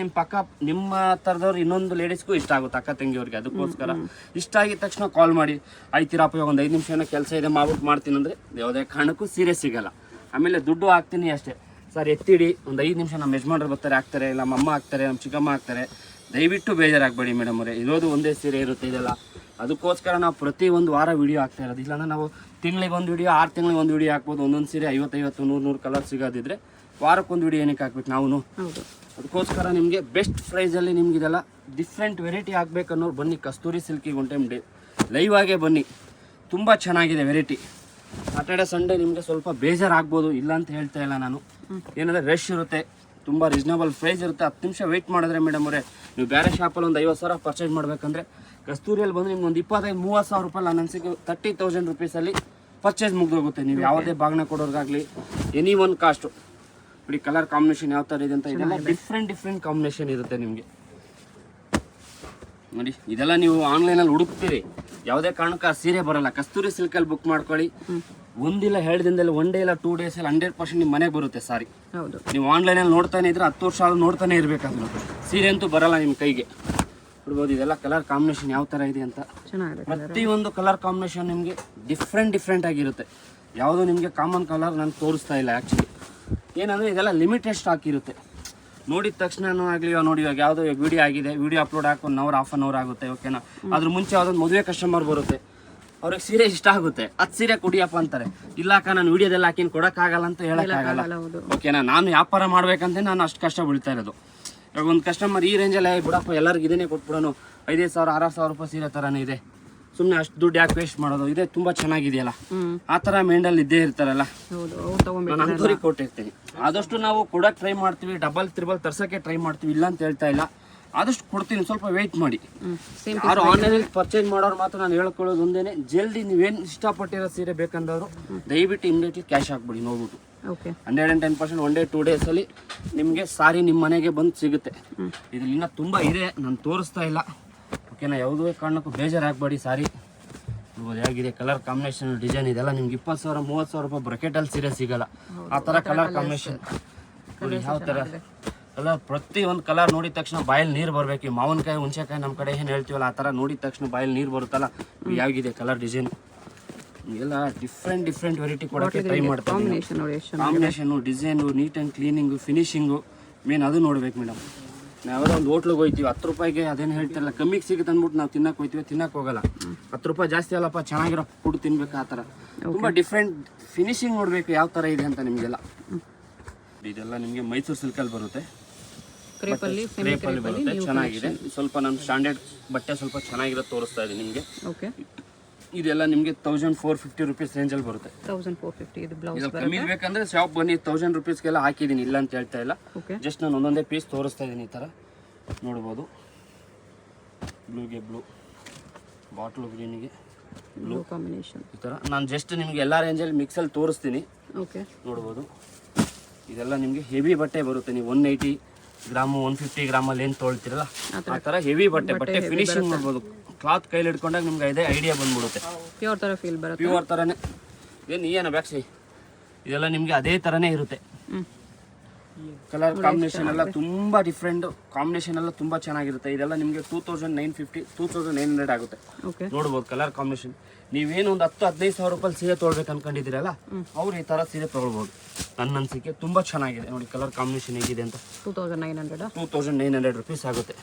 ನಿಮ್ಮ ಥರದವ್ರು ಇನ್ನೊಂದು ಲೇಡೀಸ್ಗೂ ಇಷ್ಟ ಆಗುತ್ತೆ, ಅಕ್ಕ ತಂಗಿಯವ್ರಿಗೆ. ಅದಕ್ಕೋಸ್ಕರ ಇಷ್ಟ ಆಗಿದ ತಕ್ಷಣ ಕಾಲ್ ಮಾಡಿ, ಆಯ್ತಿರಪ್ಪ ಒಂದು 5 ನಿಮಿಷ ಏನೋ ಕೆಲಸ ಇದೆ ಮಾಡ್ಬಿಟ್ಟು ಮಾಡ್ತೀನಿ ಅಂದರೆ ಯಾವುದೇ ಕಾರಣಕ್ಕೂ ಸೀರೆ ಸಿಗಲ್ಲ. ಆಮೇಲೆ ದುಡ್ಡು ಹಾಕ್ತೀನಿ ಅಷ್ಟೇ. ಸರ್ ಎತ್ತಿಡಿ, ಒಂದು 5 ನಿಮಿಷ ನಮ್ಮ ಯಜಮಾನ್ರು ಬರ್ತಾರೆ ಹಾಕ್ತಾರೆ, ಇಲ್ಲ ನಮ್ಮ ಅಮ್ಮ ಹಾಕ್ತಾರೆ, ನಮ್ಮ ಚಿಕ್ಕಮ್ಮ ಹಾಕ್ತಾರೆ. ದಯವಿಟ್ಟು ಬೇಜಾರಾಗಬೇಡಿ ಮೇಡಮ್ ಅವರೇ. ಇರೋದು ಒಂದೇ ಸೀರೆ ಇರುತ್ತೆ ಇದೆಲ್ಲ. ಅದಕ್ಕೋಸ್ಕರ ನಾವು ಪ್ರತಿ ಒಂದು ವಾರ ವಿಡಿಯೋ ಹಾಕ್ತಾ ಇರೋದು. ಇಲ್ಲಾಂದ್ರೆ ನಾವು ತಿಂಗಳಿಗೆ ಒಂದು ವಿಡಿಯೋ, 6 ತಿಂಗಳಿಗೆ ಒಂದು ವಿಡಿಯೋ ಹಾಕ್ಬೋದು. ಒಂದೊಂದು ಸೀರೆ 50 100 ಕಲರ್ ಸಿಗೋದಿದ್ರೆ ವಾರಕ್ಕೊಂದು ವಿಡಿಯೋ ಏನಕ್ಕೆ ಹಾಕ್ಬೇಕು ನಾವು. ಅದಕ್ಕೋಸ್ಕರ ನಿಮಗೆ ಬೆಸ್ಟ್ ಪ್ರೈಸಲ್ಲಿ ನಿಮ್ಗೆ ಇದೆಲ್ಲ ಡಿಫ್ರೆಂಟ್ ವೆರೈಟಿ ಆಗಬೇಕನ್ನೋರು ಬನ್ನಿ ಕಸ್ತೂರಿ ಸಿಲ್ಕಿಗೆ ಒಂದು ಟೈಮ್ ಲೈವ್ ಆಗೇ ಬನ್ನಿ. ತುಂಬ ಚೆನ್ನಾಗಿದೆ ವೆರೈಟಿ. ಸಾಟರ್ಡೆ ಸಂಡೇ ನಿಮಗೆ ಸ್ವಲ್ಪ ಬೇಜಾರಾಗ್ಬೋದು, ಇಲ್ಲ ಅಂತ ಹೇಳ್ತಾ ಇಲ್ಲ ನಾನು. ಏನಂದರೆ ರಶ್ ಇರುತ್ತೆ, ತುಂಬ ರೀಸನಬಲ್ ಪ್ರೈಸ್ ಇರುತ್ತೆ. 10 ನಿಮಿಷ ವೆಯ್ಟ್ ಮಾಡಿದ್ರೆ ಮೇಡಮ್ ಅವರೇ, ನೀವು ಬೇರೆ ಶಾಪಲ್ಲಿ ಒಂದು 50,000 ಪರ್ಚೇಸ್ ಮಾಡಬೇಕಂದ್ರೆ ಕಸ್ತೂರಿಯಲ್ಲಿ ಬಂದರೆ ನಿಮ್ಗೆ ಒಂದು 25-30,000 ರೂಪಾಯಿ ನನ್ನ ಅನಿಸಿಕೆ 30,000 ರುಪೀಸಲ್ಲಿ ಪರ್ಚೇಸ್ ಮುಗಿದೋಗುತ್ತೆ. ನೀವು ಯಾವುದೇ ಬಾಗಿನ ಕೊಡೋರ್ಗಾಗಲಿ ಎನಿ ಒಂದು ಕಾಸ್ಟು. ನೋಡಿ ಕಲರ್ ಕಾಂಬಿನೇಷನ್ ಯಾವ ಥರ ಇದೆ ಅಂತ. ಇದೆಲ್ಲ ಡಿಫ್ರೆಂಟ್ ಕಾಂಬಿನೇಷನ್ ಇರುತ್ತೆ ನಿಮಗೆ. ನೋಡಿ ಇದೆಲ್ಲ ನೀವು ಆನ್ಲೈನಲ್ಲಿ ಹುಡುಕ್ತೀರಿ, ಯಾವುದೇ ಕಾರಣಕ್ಕೆ ಆ ಸೀರೆ ಬರಲ್ಲ. ಕಸ್ತೂರಿ ಸಿಲ್ಕಲ್ಲಿ ಬುಕ್ ಮಾಡ್ಕೊಳ್ಳಿ. 1 ಇಲ್ಲ 2 ದಿನದಲ್ಲಿ 1 ಡೇ ಇಲ್ಲ 2 ಡೇಸಲ್ಲಿ 100% ನಿಮ್ಮ ಮನೆಗೆ ಬರುತ್ತೆ ಸಾರಿ. ನೀವು ಆನ್ಲೈನಲ್ಲಿ ನೋಡ್ತಾನೆ ಇದ್ರೆ 10 ವರ್ಷ ನೋಡ್ತಾನೆ ಇರಬೇಕಾದ್ರೆ ಸೀರೆ ಅಂತೂ ಬರಲ್ಲ ನಿಮ್ಮ ಕೈಗೆ. ನೋಡ್ಬೋದು ಇದೆಲ್ಲ ಕಲರ್ ಕಾಂಬಿನೇಷನ್ ಯಾವ ಥರ ಇದೆ ಅಂತ. ಪ್ರತಿಯೊಂದು ಕಲರ್ ಕಾಂಬಿನೇಷನ್ ನಿಮಗೆ ಡಿಫ್ರೆಂಟ್ ಆಗಿರುತ್ತೆ. ಯಾವುದೋ ನಿಮಗೆ ಕಾಮನ್ ಕಲರ್ ನಾನು ತೋರಿಸ್ತಾ ಇಲ್ಲ ಆ್ಯಕ್ಚುಲಿ. ಏನಂದರೆ ಇದೆಲ್ಲ ಲಿಮಿಟೆಡ್ ಸ್ಟಾಕ್ ಇರುತ್ತೆ. ನೋಡಿದ ತಕ್ಷಣನೂ ಆಗಲಿ ನೋಡಿ, ಇವಾಗ ಯಾವುದೋ ವೀಡಿಯೋ ಆಗಿದೆ, ವೀಡಿಯೋ ಅಪ್ಲೋಡ್ ಹಾಕಿ 1 ಅವರ್ 1/2 ಅವರ್ ಆಗುತ್ತೆ, ಓಕೆನಾ. ಅದ್ರ ಮುಂಚೆ ಯಾವುದೊಂದು ಮದುವೆ ಕಸ್ಟಮರ್ ಬರುತ್ತೆ, ಅವ್ರಿಗೆ ಸೀರೆ ಇಷ್ಟ ಆಗುತ್ತೆ, ಅದು ಸೀರೆ ಕೊಡಿಯಪ್ಪ ಅಂತಾರೆ. ಇಲ್ಲಕ್ಕ ನಾನು ವೀಡಿಯೋದಲ್ಲಿ ಹಾಕಿನ ಕೊಡೋಕ್ಕಾಗಲ್ಲ ಅಂತ ಹೇಳೋಕ್ಕಾಗಲ್ಲ, ಓಕೆನಾ. ನಾನು ವ್ಯಾಪಾರ ಮಾಡ್ಬೇಕಂತ ನಾನು ಅಷ್ಟು ಕಷ್ಟ ಬೀಳ್ತಾ ಇರೋದು. ಇವಾಗ ಒಂದು ಕಸ್ಟಮರ್ ಈ ರೇಂಜಲ್ಲಿ ಬಿಡಪ್ಪ ಎಲ್ಲರಿಗೂ ಇದನ್ನೇ ಕೊಟ್ಬಿಡೋನು, 5,000 6,000 ರೂಪಾಯಿ ಸೀರೆ ಥರನೇ ಇದೆ, ಸುಮ್ಮನೆ ಅಷ್ಟು ದುಡ್ಡು ಯಾಕೆ ವೇಸ್ಟ್ ಮಾಡೋದು, ಇದೇ ತುಂಬ ಚೆನ್ನಾಗಿದೆಯಲ್ಲ, ಆ ಥರ ಮೈಂಡಲ್ಲಿ ಇದ್ದೇ ಇರ್ತಾರಲ್ಲ, ನಾನು ಅಂಥವ್ರಿಗೆ ಕೊಟ್ಟಿರ್ತೀನಿ. ಆದಷ್ಟು ನಾವು ಕೊಡೋಕೆ ಟ್ರೈ ಮಾಡ್ತೀವಿ, ಡಬಲ್ ತ್ರಿಬಲ್ ತರ್ಸೋಕ್ಕೆ ಟ್ರೈ ಮಾಡ್ತೀವಿ, ಇಲ್ಲ ಅಂತ ಹೇಳ್ತಾ ಇಲ್ಲ, ಆದಷ್ಟು ಕೊಡ್ತೀನಿ, ಸ್ವಲ್ಪ ವೆಯ್ಟ್ ಮಾಡಿ. ಯಾರು ಆನ್ಲೈನಲ್ಲಿ ಪರ್ಚೇಸ್ ಮಾಡೋರು ಮಾತ್ರ ನಾನು ಹೇಳ್ಕೊಳ್ಳೋದು ಒಂದೇನೆ, ಜಲ್ದಿ ನೀವೇನು ಇಷ್ಟಪಟ್ಟಿರೋ ಸೀರೆ ಬೇಕಂದವರು ದಯವಿಟ್ಟು ಇಮಿಡಿಯೇಟ್ಲಿ ಕ್ಯಾಶ್ ಹಾಕ್ಬಿಡಿ ನೋಡ್ಬಿಟ್ಟು. 110% 1 day 2 days ನಿಮಗೆ ಸಾರಿ ನಿಮ್ಮ ಮನೆಗೆ ಬಂದು ಸಿಗುತ್ತೆ. ಇದ್ರಲ್ಲಿ ಇನ್ನೂ ತುಂಬ ಇದೆ, ನಾನು ತೋರಿಸ್ತಾ ಇಲ್ಲ, ಓಕೆನಾ. ಯಾವುದೇ ಕಾರಣಕ್ಕೂ ಬೇಜಾರಾಗಬೇಡಿ. ಸಾರಿ ನೋಡ್ಬೋದು ಹೇಗಿದೆ, ಕಲರ್ ಕಾಂಬಿನೇಷನ್, ಡಿಸೈನ್ ಇದೆಲ್ಲ ನಿಮ್ಗೆ 20,000 30,000 ರೂಪಾಯಿ ಬ್ರಕೆಟಲ್ಲಿ ಸೀರೆ ಸಿಗಲ್ಲ. ಆ ಥರ ಕಲರ್ ಕಾಂಬಿನೇಷನ್ ನೋಡಿ, ಯಾವ ಥರ ಕಲರ್, ಪ್ರತಿಯೊಂದು ಕಲರ್ ನೋಡಿದ ತಕ್ಷಣ ಬಾಯಲ್ಲಿ ನೀರು ಬರಬೇಕು. ಈ ಮಾವಿನಕಾಯಿ ಹುಣಸೆಕಾಯಿ ನಮ್ಮ ಕಡೆ ಏನು ಹೇಳ್ತೀವಲ್ಲ, ಆ ಥರ ನೋಡಿದ ತಕ್ಷಣ ಬಾಯಲ್ಲಿ ನೀರು ಬರುತ್ತಲ್ಲ. ಯಾಗಿದೆ ಕಲರ್ ಡಿಸೈನ್, ಎಲ್ಲ ಡಿಫ್ರೆಂಟ್ ವೆರೈಟಿ ಕೊಡೋಕ್ಕೆ ಟ್ರೈ ಮಾಡ್ತೀನಿ. Combination, design, neat and cleaning, finishing main ಅದು ನೋಡ್ಬೇಕು ಮೇಡಮ್. ನಾವು ಯಾವುದೋ ಒಂದು ಹೋಟ್ಲಿಗೆ ಹೋಗ್ತೀವಿ, 10 ರೂಪಾಯಿಗೆ ಅದೇನು ಹೇಳ್ತಿರಲ್ಲ ಕಮ್ಮಿಗೆ ಸಿಗುತ್ತೆ ಅಂದ್ಬಿಟ್ಟು ನಾವು ತಿನ್ನಕ್ಕೆ ಹೋಗ್ತೀವಿ, ತಿನ್ನಕ್ಕೆ ಹೋಗಲ್ಲ. 10 ರೂಪಾಯಿ ಜಾಸ್ತಿ ಅಲ್ಲಪ್ಪ, ಚೆನ್ನಾಗಿರೋ ಫುಡ್ ತಿನ್ಬೇಕು. ಆ ಥರ ತುಂಬ ಡಿಫ್ರೆಂಟ್ ಫಿನಿಶಿಂಗ್ ನೋಡಬೇಕು ಯಾವ ಥರ ಇದೆ ಅಂತ ನಿಮಗೆಲ್ಲ. ಇದೆಲ್ಲ ನಿಮಗೆ ಮೈಸೂರು ಸಿಲ್ಕಲ್ಲಿ ಬರುತ್ತೆ, ಕ್ರೇಪಲ್ಲಿ ಬರುತ್ತೆ, ಚೆನ್ನಾಗಿದೆ. ಸ್ವಲ್ಪ ನಮ್ಮ ಸ್ಟ್ಯಾಂಡರ್ಡ್ ಬಟ್ಟೆ ಸ್ವಲ್ಪ ಚೆನ್ನಾಗಿರೋದು ತೋರಿಸ್ತಾ ಇದ್ದೀನಿ ನಿಮಗೆ. ಇದೆಲ್ಲ ನಿಮಗೆ 1450 ರೂಪೀಸ್ ರೇಂಜಲ್ಲಿ ಬರುತ್ತೆ. 1450 ಇದು ಬ್ಲೌಸ್. ಕಮ್ಮಿ ಬೇಕಂದ್ರೆ ಶಾಪ್ ಬನ್ನಿ, 1000 ರೂಪೀಸ್ಗೆಲ್ಲ ಹಾಕಿದ್ದೀನಿ, ಇಲ್ಲ ಅಂತ ಹೇಳ್ತಾ ಇಲ್ಲ. ಜಸ್ಟ್ ನಾನು ಒಂದೊಂದೇ ಪೀಸ್ ತೋರಿಸ್ತಾ ಇದ್ದೀನಿ. ಈ ಥರ ನೋಡ್ಬೋದು, ಬ್ಲೂಗೆ ಬ್ಲೂ, ಬಾಟ್ಲು ಗ್ರೀನಿಗೆ ಬ್ಲೂ ಕಾಂಬಿನೇಷನ್. ಈ ಥರ ನಾನು ಜಸ್ಟ್ ನಿಮಗೆ ಎಲ್ಲ ರೇಂಜಲ್ಲಿ ಮಿಕ್ಸಲ್ಲಿ ತೋರಿಸ್ತೀನಿ. ನೋಡ್ಬೋದು, ಇದೆಲ್ಲ ನಿಮಗೆ ಹೆವಿ ಬಟ್ಟೆ ಬರುತ್ತೆ. ನೀವು 180 ಗ್ರಾಮು 150 ಗ್ರಾಮಲ್ಲಿ ಏನು ತೊಳ್ತಿರಲ್ಲ ಆ ಥರ ಹೆವಿ ಬಟ್ಟೆ ಫಿನಿಶಿಂಗ್ ನೋಡ್ಬೋದು. ಕ್ಲಾತ್ ಕೈಲಿ ಹಿಡ್ಕೊಂಡಾಗ ನಿಮ್ಗೆ ಇದೇ ಐಡಿಯಾ ಬಂದ್ಬಿಡುತ್ತೆ. ಪ್ಯೂರ್ ಥರ ಫೀಲ್ ಬರುತ್ತೆ, ಪ್ಯೂರ್ ಥರನೇ. ಏನು ಬ್ಯಾಕ್ಸಿ ಇದೆಲ್ಲ ನಿಮಗೆ ಅದೇ ಥರನೇ ಇರುತ್ತೆ. ಕಲರ್ ಕಾಂಬಿನೇಷನ್ ಎಲ್ಲ ತುಂಬ ಡಿಫ್ರೆಂಟ್, ಕಾಂಬಿನೇಷನ್ ಎಲ್ಲ ತುಂಬ ಚೆನ್ನಾಗಿರುತ್ತೆ. ಇದೆಲ್ಲ ನಿಮಗೆ 2950 2900 ಆಗುತ್ತೆ. ನೋಡ್ಬೋದು ಕಲರ್ ಕಾಂಬಿನೇಷನ್. ನೀವೇನು ಒಂದು 10-15 ಸಾವಿರ ರೂಪಾಯಿ ಸೀರೆ ತೊಗೊಳ್ಬೇಕು ಅನ್ಕೊಂಡಿದ್ದೀರಲ್ಲ, ಅವ್ರು ಈ ಥರ ಸೀರೆ ತೊಗೊಳ್ಬೋದು. ನನ್ನ ಅನಿಸಿಕೆ ತುಂಬ ಚೆನ್ನಾಗಿದೆ. ನೋಡಿ ಕಲರ್ ಕಾಂಬಿನೇಷನ್ ಹೇಗಿದೆ ಅಂತ. 2900 ರೂಪೀಸ್ ಆಗುತ್ತೆ.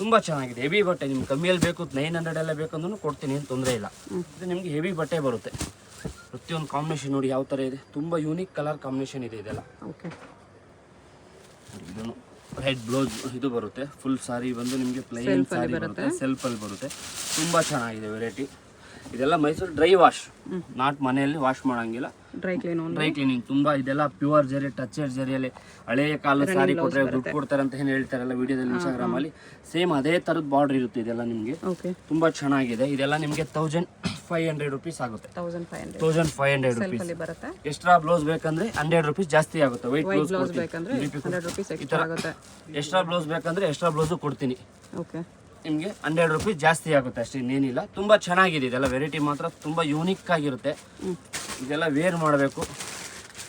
ತುಂಬ ಚೆನ್ನಾಗಿದೆ, ಹೆವಿ ಬಟ್ಟೆ. ನಿಮ್ಗೆ ಕಮ್ಮಿಯಲ್ಲಿ ಬೇಕು 900 ಎಲ್ಲ ಬೇಕಂದ್ರೂ ಕೊಡ್ತೀನಿ, ಏನು ತೊಂದರೆ ಇಲ್ಲ. ಇದು ನಿಮಗೆ ಹೆವಿ ಬಟ್ಟೆ ಬರುತ್ತೆ. ಪ್ರತಿಯೊಂದು ಕಾಂಬಿನೇಷನ್ ನೋಡಿ ಯಾವ ಥರ ಇದೆ, ತುಂಬ ಯೂನಿಕ್ ಕಲರ್ ಕಾಂಬಿನೇಷನ್ ಇದೆ ಇದೆಲ್ಲ. ಇದನ್ನು ರೆಡ್ ಬ್ಲೌಸ್ ಇದು ಬರುತ್ತೆ. ಫುಲ್ ಸಾರಿ ಬಂದು ನಿಮಗೆ ಪ್ಲೈನ್ ಸಾರಿ ಬರುತ್ತೆ, ಸೆಲ್ಫಲ್ಲಿ ಬರುತ್ತೆ. ತುಂಬ ಚೆನ್ನಾಗಿದೆ ವೆರೈಟಿ. ಇದೆಲ್ಲ ಮೈಸೂರು ಡ್ರೈ ವಾಶ್, ನಾಟ್ ಮನೆಯಲ್ಲಿ ವಾಶ್ ಮಾಡೋಂಗಿಲ್ಲ, ಡ್ರೈ ಕ್ಲೀನಿಂಗ್. ತುಂಬ ಇದೆಲ್ಲ ಪ್ಯೂರ್ ಜರಿ, ಟಚರ್ ಜರಿಯಲ್ಲಿ ಹಳೆಯ ಕಾಲದ ಸಾರಿ ಕೊಟ್ಟರೆ ದುಡ್ಡು ಕೊಡ್ತಾರೆ ಅಂತ ಏನು ಹೇಳ್ತಾರಲ್ಲ ವಿಡಿಯೋದಲ್ಲಿ, ಇನ್ಸ್ಟಾಗ್ರಾಮಲ್ಲಿ ಸೇಮ್ ಅದೇ ಥರದ ಬಾರ್ಡರ್ ಇರುತ್ತೆ. ಇದೆಲ್ಲ ನಿಮಗೆ ತುಂಬ ಚೆನ್ನಾಗಿದೆ. ಇದೆಲ್ಲ ನಿಮಗೆ 1500 ರೂಪೀಸ್ ಆಗುತ್ತೆ. 1500 ರೂಪೀಸ್. ಎಕ್ಸ್ಟ್ರಾ ಬ್ಲೌಸ್ ಬೇಕಂದ್ರೆ 100 ರೂಪೀಸ್ ಜಾಸ್ತಿ ಆಗುತ್ತೆ. ವೈಟ್ ಬ್ಲೌಸ್ ಬೇಕಂದ್ರೆ ಎಕ್ಸ್ಟ್ರಾ ಬ್ಲೌಸ್ ಬೇಕಂದ್ರೆ ಎಕ್ಸ್ಟ್ರಾ ಬ್ಲೌಸು ಕೊಡ್ತೀನಿ ನಿಮಗೆ. 100 ರೂಪೀಸ್ ಜಾಸ್ತಿ ಆಗುತ್ತೆ ಅಷ್ಟೇ, ಇನ್ನೇನಿಲ್ಲ. ತುಂಬ ಚೆನ್ನಾಗಿದೆ ಇದೆಲ್ಲ ವೆರೈಟಿ, ಮಾತ್ರ ತುಂಬ ಯೂನಿಕ್ ಆಗಿರುತ್ತೆ. ಇದೆಲ್ಲ ವೇರ್ ಮಾಡಬೇಕು.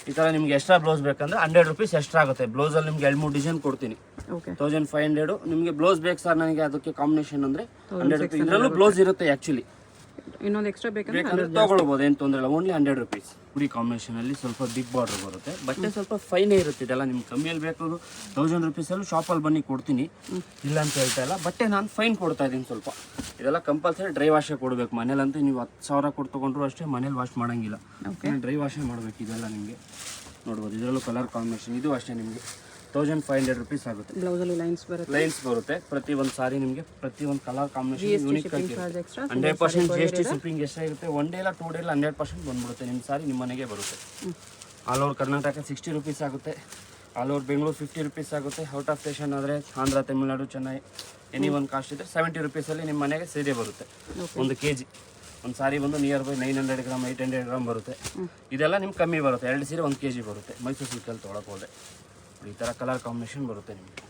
ಈ ಥರ ನಿಮ್ಗೆ ಎಕ್ಸ್ಟ್ರಾ ಬ್ಲೌಸ್ ಬೇಕಂದ್ರೆ 100 ರೂಪೀಸ್ ಎಕ್ಸ್ಟ್ರಾ ಆಗುತ್ತೆ. ಬ್ಲೌಸಲ್ಲಿ ನಿಮ್ಗೆ 2-3 ಡಿಸೈನ್ ಕೊಡ್ತೀನಿ. 1500 ನಿಮಗೆ ಬ್ಲೌಸ್ ಬೇಕು ಸರ್ ನನಗೆ ಅದಕ್ಕೆ ಕಾಂಬಿನೇಷನ್ ಅಂದರೆ 100 ರೂಪೀಸ್. ಇದರಲ್ಲೂ ಬ್ಲೌಸ್ ಇರುತ್ತೆ ಆ್ಯಕ್ಚುಲಿ, ಇನ್ನೊಂದು ಎಕ್ಸ್ಟ್ರಾ ಬೇಕಂದ್ರೆ ತೊಗೊಳ್ಬೋದು, ಏನು ತೊಂದರೆ ಇಲ್ಲ. Only 100 rupees. ಪುಡಿ ಕಾಂಬಿನೇಷನಲ್ಲಿ ಸ್ವಲ್ಪ ಬಿಗ್ ಬಾರ್ಡರ್ ಬರುತ್ತೆ, ಬಟ್ಟೆ ಸ್ವಲ್ಪ ಫೈನೇ ಇರುತ್ತೆ. ಇದೆಲ್ಲ ನಿಮ್ಗೆ ಕಮ್ಮಿಯಲ್ಲಿ ಬೇಕು 1000 ರೂಪೀಸಲ್ಲೂ ಶಾಪಲ್ಲಿ ಬನ್ನಿ ಕೊಡ್ತೀನಿ, ಇಲ್ಲ ಅಂತ ಹೇಳ್ತಾ ಇಲ್ಲ. ಬಟ್ಟೆ ನಾನು ಫೈನ್ ಕೊಡ್ತಾ ಇದ್ದೀನಿ ಸ್ವಲ್ಪ. ಇದೆಲ್ಲ ಕಂಪಲ್ಸರಿ ಡ್ರೈ ವಾಶೇ ಕೊಡಬೇಕು. ಮನೇಲಂತೂ ನೀವು 10,000 ಕೊಟ್ಟು ತೊಗೊಂಡ್ರು ಅಷ್ಟೇ, ಮನೇಲಿ ವಾಶ್ ಮಾಡೋಂಗಿಲ್ಲ, ಡ್ರೈ ವಾಶೇ ಮಾಡಬೇಕು. ಇದೆಲ್ಲ ನಿಮಗೆ ನೋಡ್ಬೋದು. ಇದರಲ್ಲೂ ಕಲರ್ ಕಾಂಬಿನೇಷನ್ ಇದು ಅಷ್ಟೇ ನಿಮಗೆ 1500 ರೂಪೀಸ್ ಆಗುತ್ತೆ. ಲೈನ್ಸ್ ಬರುತ್ತೆ ಪ್ರತಿ ಒಂದು ಸಾರಿ ನಿಮಗೆ. ಪ್ರತಿ ಒಂದು ಕಲರ್ ಕಾಂಬಿನೇಷನ್ ಯೂನಿಕ್ ಆಗಿ 100% GST ಶಿಪ್ಪಿಂಗ್ ಎಷ್ಟೇ ಇರುತ್ತೆ. 1 ಡೇ ಇಲ್ಲ 2 ಡೇ ಇಲ್ಲ 100% ಬಂದ್ಬಿಡುತ್ತೆ ನಿಮ್ಮ ಸಾರಿ ನಿಮ್ಮ ಮನೆಗೆ ಬರುತ್ತೆ. ಆಲ್ ಓವರ್ ಕರ್ನಾಟಕ 60 ರೂಪೀಸ್ ಆಗುತ್ತೆ. ಆಲ್ ಓವರ್ ಬೆಂಗಳೂರು 50 ರೂಪೀಸ್ ಆಗುತ್ತೆ. ಔಟ್ ಆಫ್ ಸ್ಟೇಷನ್ ಆದರೆ ಆಂಧ್ರ, ತಮಿಳ್ನಾಡು, ಚೆನ್ನೈ ಎನಿ ಒಂದು ಕಾಸ್ಟ್ ಇದ್ದರೆ 70 ರೂಪೀಸಲ್ಲಿ ನಿಮ್ಮ ಮನೆಗೆ ಸೀರೆ ಬರುತ್ತೆ. 1 kg ಒಂದು ಸಾರಿ ಬಂದು ನಿಯರ್ ಬೈ 900 ಗ್ರಾಮ್ 800 ಗ್ರಾಮ್ ಬರುತ್ತೆ. ಇದೆಲ್ಲ ನಿಮ್ಗೆ ಕಮ್ಮಿ ಬರುತ್ತೆ. 2 ಸೀರೆ 1 kg ಬರುತ್ತೆ. ಮೈಸೂರು ಸಿಲ್ಕಲ್ಲಿ ತೊಗೊಳಕ್ಕೆ ಹೋದರೆ ಈ ಥರ ಕಲರ್ ಕಾಂಬಿನೇಷನ್ ಬರುತ್ತೆ ನಿಮಗೆ.